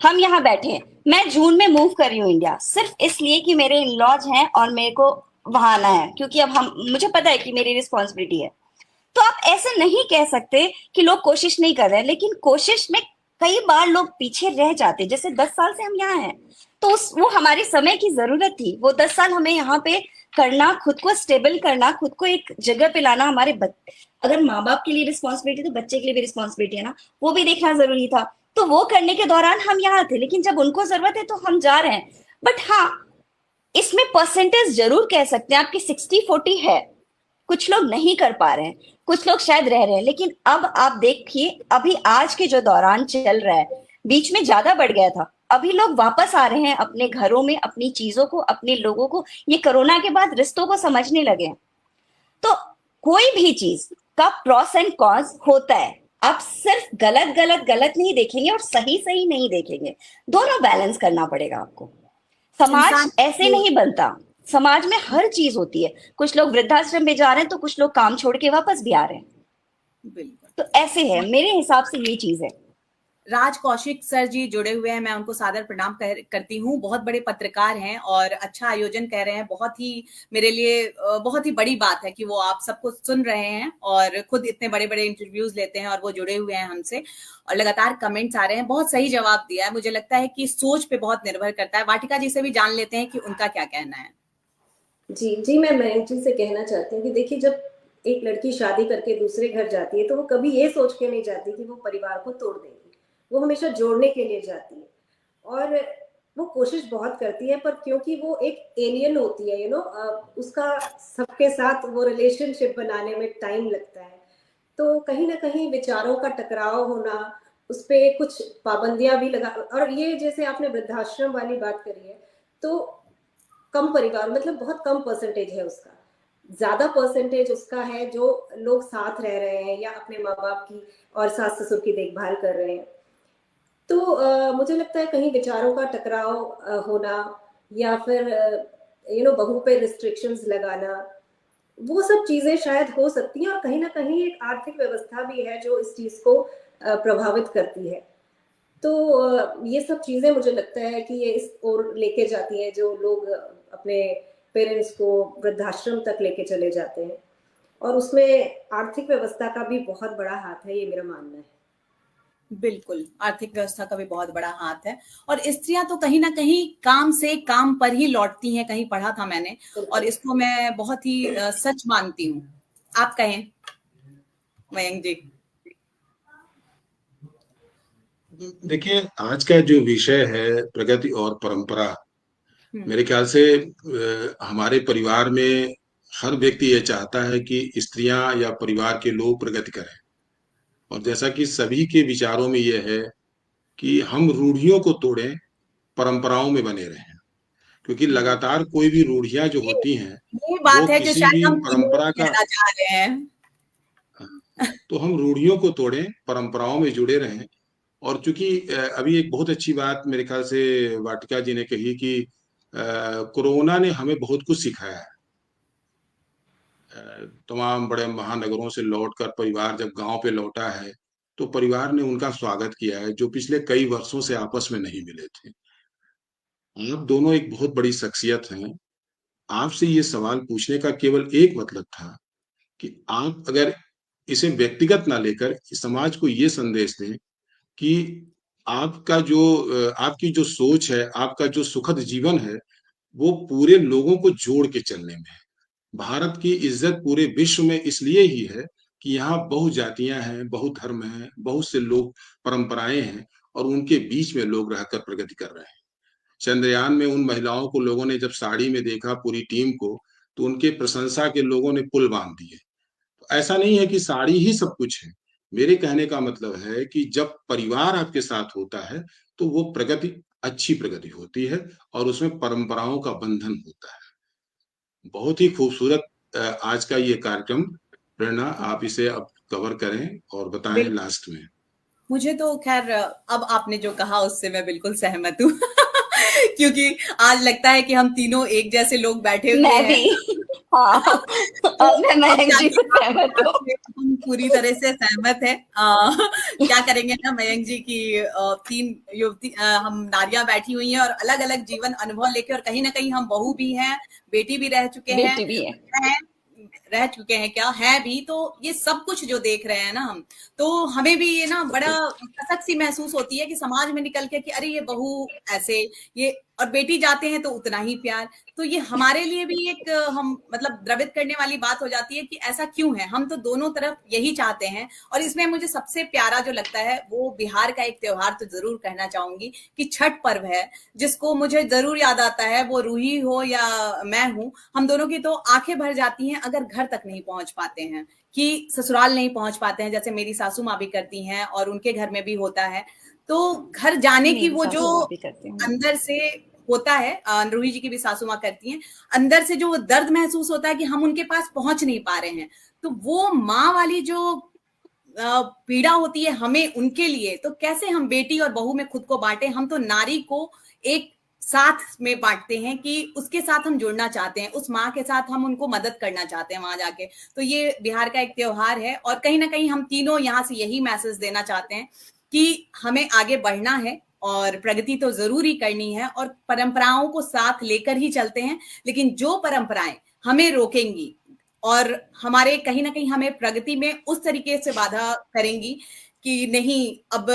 हम यहाँ बैठे हैं। मैं जून में मूव कर रही हूँ इंडिया, सिर्फ इसलिए कि मेरे इन लॉज हैं और मेरे को वहां आना है, क्योंकि अब हम, मुझे पता है कि मेरी रिस्पॉन्सिबिलिटी है। तो आप ऐसे नहीं कह सकते कि लोग कोशिश नहीं कर रहे हैं, लेकिन कोशिश में कई बार लोग पीछे रह जाते हैं। जैसे 10 साल से हम यहाँ हैं, तो वो हमारे समय की जरूरत थी। वो 10 साल हमें यहाँ पे करना, खुद को स्टेबल करना, खुद को एक जगह पे लाना। अगर माँ बाप के लिए रिस्पॉन्सिबिलिटी तो बच्चे के लिए भी रिस्पॉन्सिबिलिटी है ना, वो भी देखना जरूरी था। तो वो करने के दौरान हम यहाँ थे, लेकिन जब उनको जरूरत है तो हम जा रहे हैं। बट हाँ, इसमें परसेंटेज जरूर कह सकते हैं आपकी 60-40 है। कुछ लोग नहीं कर पा रहे हैं, कुछ लोग शायद रह रहे हैं, लेकिन अब आप देखिए, अभी आज के जो दौरान चल रहा है, बीच में ज्यादा बढ़ गया था, अभी लोग वापस आ रहे हैं अपने घरों में, अपनी चीजों को, अपने लोगों को, ये कोरोना के बाद रिश्तों को समझने लगे हैं। तो कोई भी चीज का प्रॉस एंड कॉन्स होता है। आप सिर्फ गलत गलत गलत नहीं देखेंगे और सही सही नहीं देखेंगे, दोनों बैलेंस करना पड़ेगा आपको। समाज इंसान ऐसे को नहीं बनता। समाज में हर चीज होती है। कुछ लोग वृद्धाश्रम में जा रहे हैं तो कुछ लोग काम छोड़ के वापस भी आ रहे हैं। बिल्कुल। तो ऐसे है, मेरे हिसाब से ये चीज है। राज कौशिक सर जी जुड़े हुए हैं, मैं उनको सादर प्रणाम करती हूँ। बहुत बड़े पत्रकार हैं और अच्छा आयोजन कह रहे हैं। बहुत ही मेरे लिए बहुत ही बड़ी बात है कि वो आप सबको सुन रहे हैं और खुद इतने बड़े बड़े इंटरव्यूज लेते हैं, और वो जुड़े हुए हैं हमसे और लगातार कमेंट्स आ रहे हैं। बहुत सही जवाब दिया है। मुझे लगता है कि सोच पे बहुत निर्भर करता है। वाटिका जी से भी जान लेते हैं कि उनका क्या कहना है। जी जी, मैं मयंक जी से कहना चाहती हूँ कि देखिए, जब एक लड़की शादी करके दूसरे घर जाती है तो वो कभी ये सोच के नहीं जाती कि वो परिवार को तोड़ देगी। वो हमेशा जोड़ने के लिए जाती है, और वो कोशिश बहुत करती है, पर क्योंकि वो एक एलियन होती है, उसका सबके साथ वो रिलेशनशिप बनाने में टाइम लगता है। तो कहीं ना कहीं विचारों का टकराव होना, उस पर कुछ पाबंदियां भी लगा। और ये जैसे आपने वृद्धाश्रम वाली बात करी है, तो कम परिवार, मतलब बहुत कम परसेंटेज है उसका। ज्यादा परसेंटेज उसका है जो लोग साथ रह रहे हैं या अपने माँ बाप की और सास ससुर की देखभाल कर रहे हैं। तो मुझे लगता है कहीं विचारों का टकराव होना, या फिर बहू पे रिस्ट्रिक्शंस लगाना, वो सब चीजें शायद हो सकती हैं। और कहीं ना कहीं एक आर्थिक व्यवस्था भी है जो इस चीज को प्रभावित करती है। तो ये सब चीजें मुझे लगता है कि ये इस ओर लेके जाती हैं, जो लोग अपने पेरेंट्स को वृद्धाश्रम तक लेके चले जाते हैं, और उसमें आर्थिक व्यवस्था का भी बहुत बड़ा हाथ है, ये मेरा मानना है। बिल्कुल, आर्थिक व्यवस्था का भी बहुत बड़ा हाथ है, और स्त्रियां तो कहीं ना कहीं काम से काम पर ही लौटती हैं, कहीं पढ़ा था मैंने, और इसको मैं बहुत ही सच मानती हूँ। आप कहें मयंक जी। देखिए, आज का जो विषय है प्रगति और परंपरा, मेरे ख्याल से हमारे परिवार में हर व्यक्ति ये चाहता है कि स्त्रियां या परिवार के लोग प्रगति करें, और जैसा कि सभी के विचारों में ये है कि हम रूढ़ियों को तोड़ें, परंपराओं में बने रहें, क्योंकि लगातार कोई भी रूढ़ियां जो ये होती हैं ये वो बात है जो किसी शायद भी हम तीनों परंपरा का, कहना चाह रहे हैं। तो हम रूढ़ियों को तोड़ें, परंपराओं में जुड़े रहें। और चूंकि अभी एक बहुत अच्छी बात मेरे ख्याल से वाटिका जी ने कही कि कोरोना ने हमें बहुत कुछ सिखाया है। तमाम बड़े महानगरों से लौटकर परिवार जब गांव पे लौटा है, तो परिवार ने उनका स्वागत किया है, जो पिछले कई वर्षों से आपस में नहीं मिले थे। आप दोनों एक बहुत बड़ी शख्सियत हैं। आपसे ये सवाल पूछने का केवल एक मतलब था कि आप अगर इसे व्यक्तिगत ना लेकर समाज को ये संदेश दें कि आपका जो आपकी जो सोच है, आपका जो सुखद जीवन है, वो पूरे लोगों को जोड़ के चलने में है। भारत की इज्जत पूरे विश्व में इसलिए ही है कि यहाँ बहुजातियां हैं, बहुधर्म हैं, बहुत से लोग परंपराएं हैं, और उनके बीच में लोग रहकर प्रगति कर रहे हैं। चंद्रयान में उन महिलाओं को लोगों ने जब साड़ी में देखा, पूरी टीम को, तो उनके प्रशंसा के लोगों ने पुल बांध दिए। तो ऐसा नहीं है कि साड़ी ही सब कुछ है। मेरे कहने का मतलब है कि जब परिवार आपके साथ होता है तो वो प्रगति, अच्छी प्रगति होती है, और उसमें परंपराओं का बंधन होता है। बहुत ही खूबसूरत आज का ये कार्यक्रम। प्रेरणा, आप इसे अब कवर करें और बताएं बिल्कुल, लास्ट में। मुझे तो खैर अब आपने जो कहा उससे मैं बिल्कुल सहमत हूँ। क्योंकि आज लगता है कि हम तीनों एक जैसे लोग बैठे हुए मैं हैं। भी। हाँ, तो मैं अब मयंक जी जाके से आपकी सहमत बात हूँ। से हम पूरी तरह से सहमत हैं। क्या करेंगे ना मयंक जी की तीन युवती हम नारियां बैठी हुई हैं, और अलग अलग जीवन अनुभव लेके, और कहीं ना कहीं हम बहू भी हैं, बेटी भी रह चुके हैं, बेटी भी है। हैं रह चुके हैं, क्या है भी, तो ये सब कुछ जो देख रहे हैं ना हम, तो हमें भी ये ना बड़ा कसक सी महसूस होती है कि समाज में निकल के कि अरे ये बहू ऐसे, ये और बेटी जाते हैं तो उतना ही प्यार। तो ये हमारे लिए भी एक हम मतलब द्रवित करने वाली बात हो जाती है कि ऐसा क्यों है। हम तो दोनों तरफ यही चाहते हैं। और इसमें मुझे सबसे प्यारा जो लगता है वो बिहार का एक त्योहार तो जरूर कहना चाहूंगी कि छठ पर्व है, जिसको मुझे जरूर याद आता है, वो रूही हो या मैं हूं, हम दोनों की तो आंखें भर जाती हैं अगर घर तक नहीं पहुंच पाते हैं, कि ससुराल नहीं पहुंच पाते हैं, जैसे मेरी सासू माँ भी करती हैं और उनके घर में भी होता है। तो घर जाने की मेरी वो जो सासू माँ भी करते हैं। अंदर से होता है, रूही जी की भी सासू माँ करती हैं, अंदर से जो दर्द महसूस होता है कि हम उनके पास पहुंच नहीं पा रहे हैं, तो वो माँ वाली जो पीड़ा होती है हमें उनके लिए, तो कैसे हम बेटी और बहू में खुद को बांटे। हम तो नारी को एक साथ में बांटते हैं कि उसके साथ हम जुड़ना चाहते हैं, उस माँ के साथ हम उनको मदद करना चाहते हैं वहां जाके। तो ये बिहार का एक त्योहार है, और कहीं ना कहीं हम तीनों यहाँ से यही मैसेज देना चाहते हैं कि हमें आगे बढ़ना है और प्रगति तो जरूर ही करनी है, और परंपराओं को साथ लेकर ही चलते हैं। लेकिन जो परंपराएं हमें रोकेंगी और हमारे कहीं ना कहीं हमें प्रगति में उस तरीके से बाधा करेंगी कि नहीं अब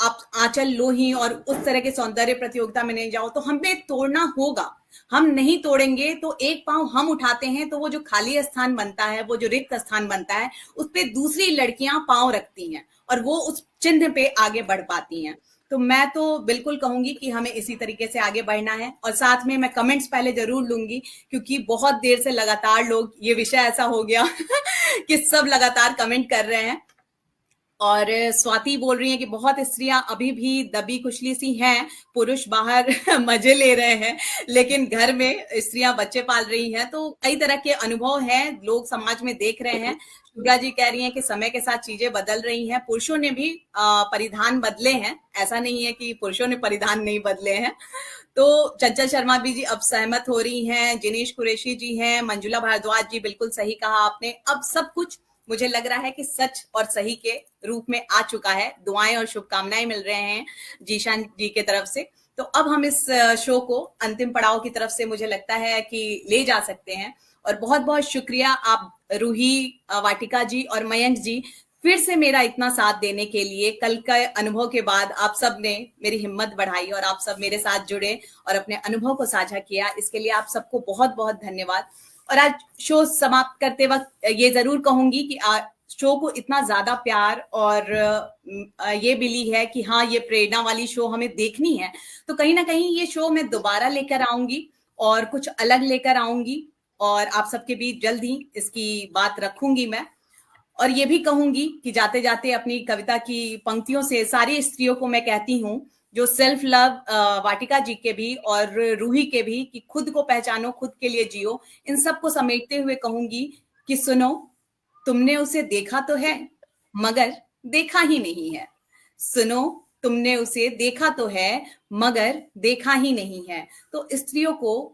आप आंचल लो ही और उस तरह के सौंदर्य प्रतियोगिता में नहीं जाओ, तो हमें तोड़ना होगा। हम नहीं तोड़ेंगे तो एक पांव हम उठाते हैं तो वो जो खाली स्थान बनता है, वो जो रिक्त स्थान बनता है, उस पे दूसरी लड़कियां पांव रखती हैं और वो उस चिन्ह पे आगे बढ़ पाती हैं। तो मैं तो बिल्कुल कहूंगी कि हमें इसी तरीके से आगे बढ़ना है। और साथ में मैं कमेंट्स पहले जरूर लूंगी, क्योंकि बहुत देर से लगातार लोग, ये विषय ऐसा हो गया कि सब लगातार कमेंट कर रहे हैं। और स्वाति बोल रही है कि बहुत स्त्रियां अभी भी दबी कुचली सी हैं, पुरुष बाहर मजे ले रहे हैं, लेकिन घर में स्त्रियां बच्चे पाल रही हैं। तो कई तरह के अनुभव हैं, लोग समाज में देख रहे हैं। शुभ्रा जी कह रही हैं कि समय के साथ चीजें बदल रही हैं, पुरुषों ने भी परिधान बदले हैं, ऐसा नहीं है कि पुरुषों ने परिधान नहीं बदले हैं। तो चंचल शर्मा भी जी अब सहमत हो रही हैं, जिनेश कुरैशी जी हैं, मंजुला भारद्वाज जी बिल्कुल सही कहा आपने, अब सब कुछ मुझे लग रहा है कि सच और सही के रूप में आ चुका है। दुआएं और शुभकामनाएं मिल रहे हैं जीशान जी के तरफ से। तो अब हम इस शो को अंतिम पड़ाव की तरफ से मुझे लगता है कि ले जा सकते हैं। और बहुत बहुत शुक्रिया आप रूही, वाटिका जी और मयंक जी फिर से मेरा इतना साथ देने के लिए। कल का अनुभव के बाद आप सब ने मेरी हिम्मत बढ़ाई और आप सब मेरे साथ जुड़े और अपने अनुभव को साझा किया। इसके लिए आप सबको बहुत बहुत धन्यवाद। और आज शो समाप्त करते वक्त ये जरूर कहूंगी कि शो को इतना ज्यादा प्यार और ये मिली है कि हाँ, ये प्रेरणा वाली शो हमें देखनी है, तो कहीं ना कहीं ये शो मैं दोबारा लेकर आऊंगी और कुछ अलग लेकर आऊंगी और आप सबके बीच जल्द ही इसकी बात रखूंगी मैं। और ये भी कहूंगी कि जाते जाते अपनी कविता की पंक्तियों से सारी स्त्रियों को मैं कहती हूँ, जो सेल्फ लव वाटिका जी के भी और रूही के भी, कि खुद को पहचानो, खुद के लिए जियो। इन सब को समेटते हुए कहूंगी कि सुनो, तुमने उसे देखा तो है मगर देखा ही नहीं है। सुनो, तुमने उसे देखा तो है मगर देखा ही नहीं है। तो स्त्रियों को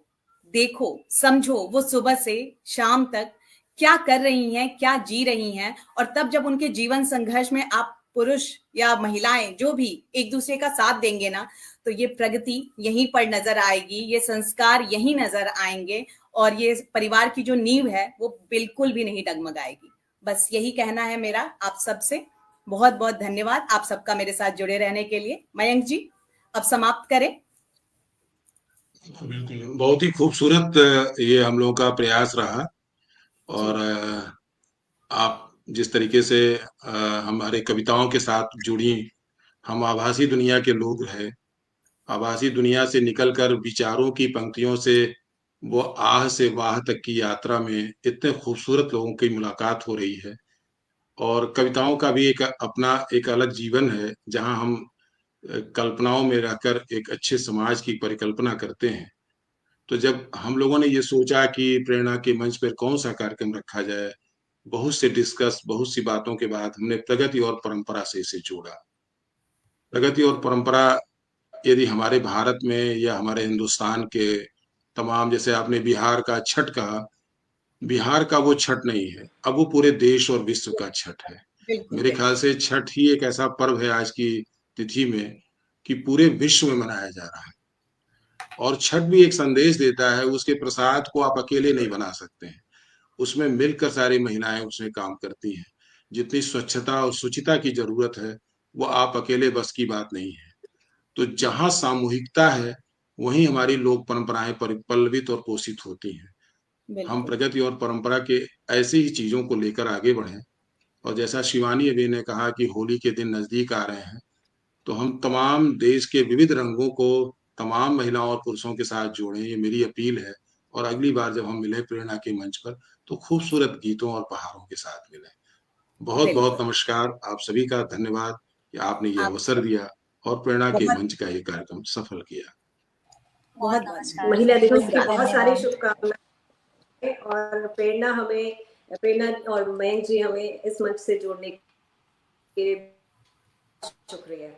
देखो, समझो, वो सुबह से शाम तक क्या कर रही हैं, क्या जी रही हैं। और तब जब उनके जीवन संघर्ष में आप पुरुष या महिलाएं जो भी एक दूसरे का साथ देंगे ना, तो ये प्रगति यहीं पर नजर आएगी, ये संस्कार यहीं नजर आएंगे और ये परिवार की जो नींव है वो बिल्कुल भी नहीं डगमगाएगी। बस यही कहना है मेरा आप सबसे। बहुत बहुत धन्यवाद आप सबका मेरे साथ जुड़े रहने के लिए। मयंक जी, अब समाप्त करें। बिल्कुल, बहुत ही खूबसूरत ये हम लोगों का प्रयास रहा। और आप जिस तरीके से हमारे कविताओं के साथ जुड़ी, हम आभासी दुनिया के लोग हैं। आभासी दुनिया से निकलकर विचारों की पंक्तियों से वो आह से वाह तक की यात्रा में इतने खूबसूरत लोगों की मुलाकात हो रही है। और कविताओं का भी एक अपना एक अलग जीवन है, जहां हम कल्पनाओं में रहकर एक अच्छे समाज की परिकल्पना करते हैं। तो जब हम लोगों ने ये सोचा कि प्रेरणा के मंच पर कौन सा कार्यक्रम रखा जाए, बहुत सी बातों के बाद हमने प्रगति और परंपरा से इसे जोड़ा। प्रगति और परंपरा यदि हमारे भारत में या हमारे हिंदुस्तान के तमाम, जैसे आपने बिहार का छठ कहा, बिहार का वो छठ नहीं है, अब वो पूरे देश और विश्व का छठ है। मेरे ख्याल से छठ ही एक ऐसा पर्व है आज की तिथि में कि पूरे विश्व में मनाया जा रहा है। और छठ भी एक संदेश देता है, उसके प्रसाद को आप अकेले नहीं बना सकते हैं, उसमें मिलकर सारी महिलाएं उसमें काम करती हैं। जितनी स्वच्छता और शुचिता की जरूरत है वो आप अकेले बस की बात नहीं है। तो जहां सामूहिकता है वहीं हमारी लोक परंपराएं पल्लवित और पोषित होती हैं। हम प्रगति और परंपरा के ऐसे ही चीजों को लेकर आगे बढ़ें। और जैसा शिवानी अभी ने कहा कि होली के दिन नजदीक आ रहे हैं, तो हम तमाम देश के विविध रंगों को तमाम महिलाओं और पुरुषों के साथ जोड़ें, ये मेरी अपील है। और अगली बार जब हम मिले प्रेरणा के मंच पर, तो खूबसूरत गीतों और पहाड़ों के साथ मिले। बहुत बहुत नमस्कार, आप सभी का धन्यवाद कि आपने ये अवसर दिया और प्रेरणा के मंच का ये कार्यक्रम सफल किया। बहुत नमस्कार। महिला दिवस की बहुत सारी शुभकामनाएं। और प्रेरणा और मयंक जी हमें इस मंच से जोड़ने के लिए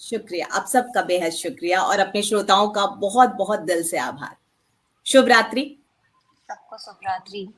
शुक्रिया। आप सबका बेहद शुक्रिया और अपने श्रोताओं का बहुत बहुत दिल से आभार। शुभ रात्रि। सबको शुभ रात्रि।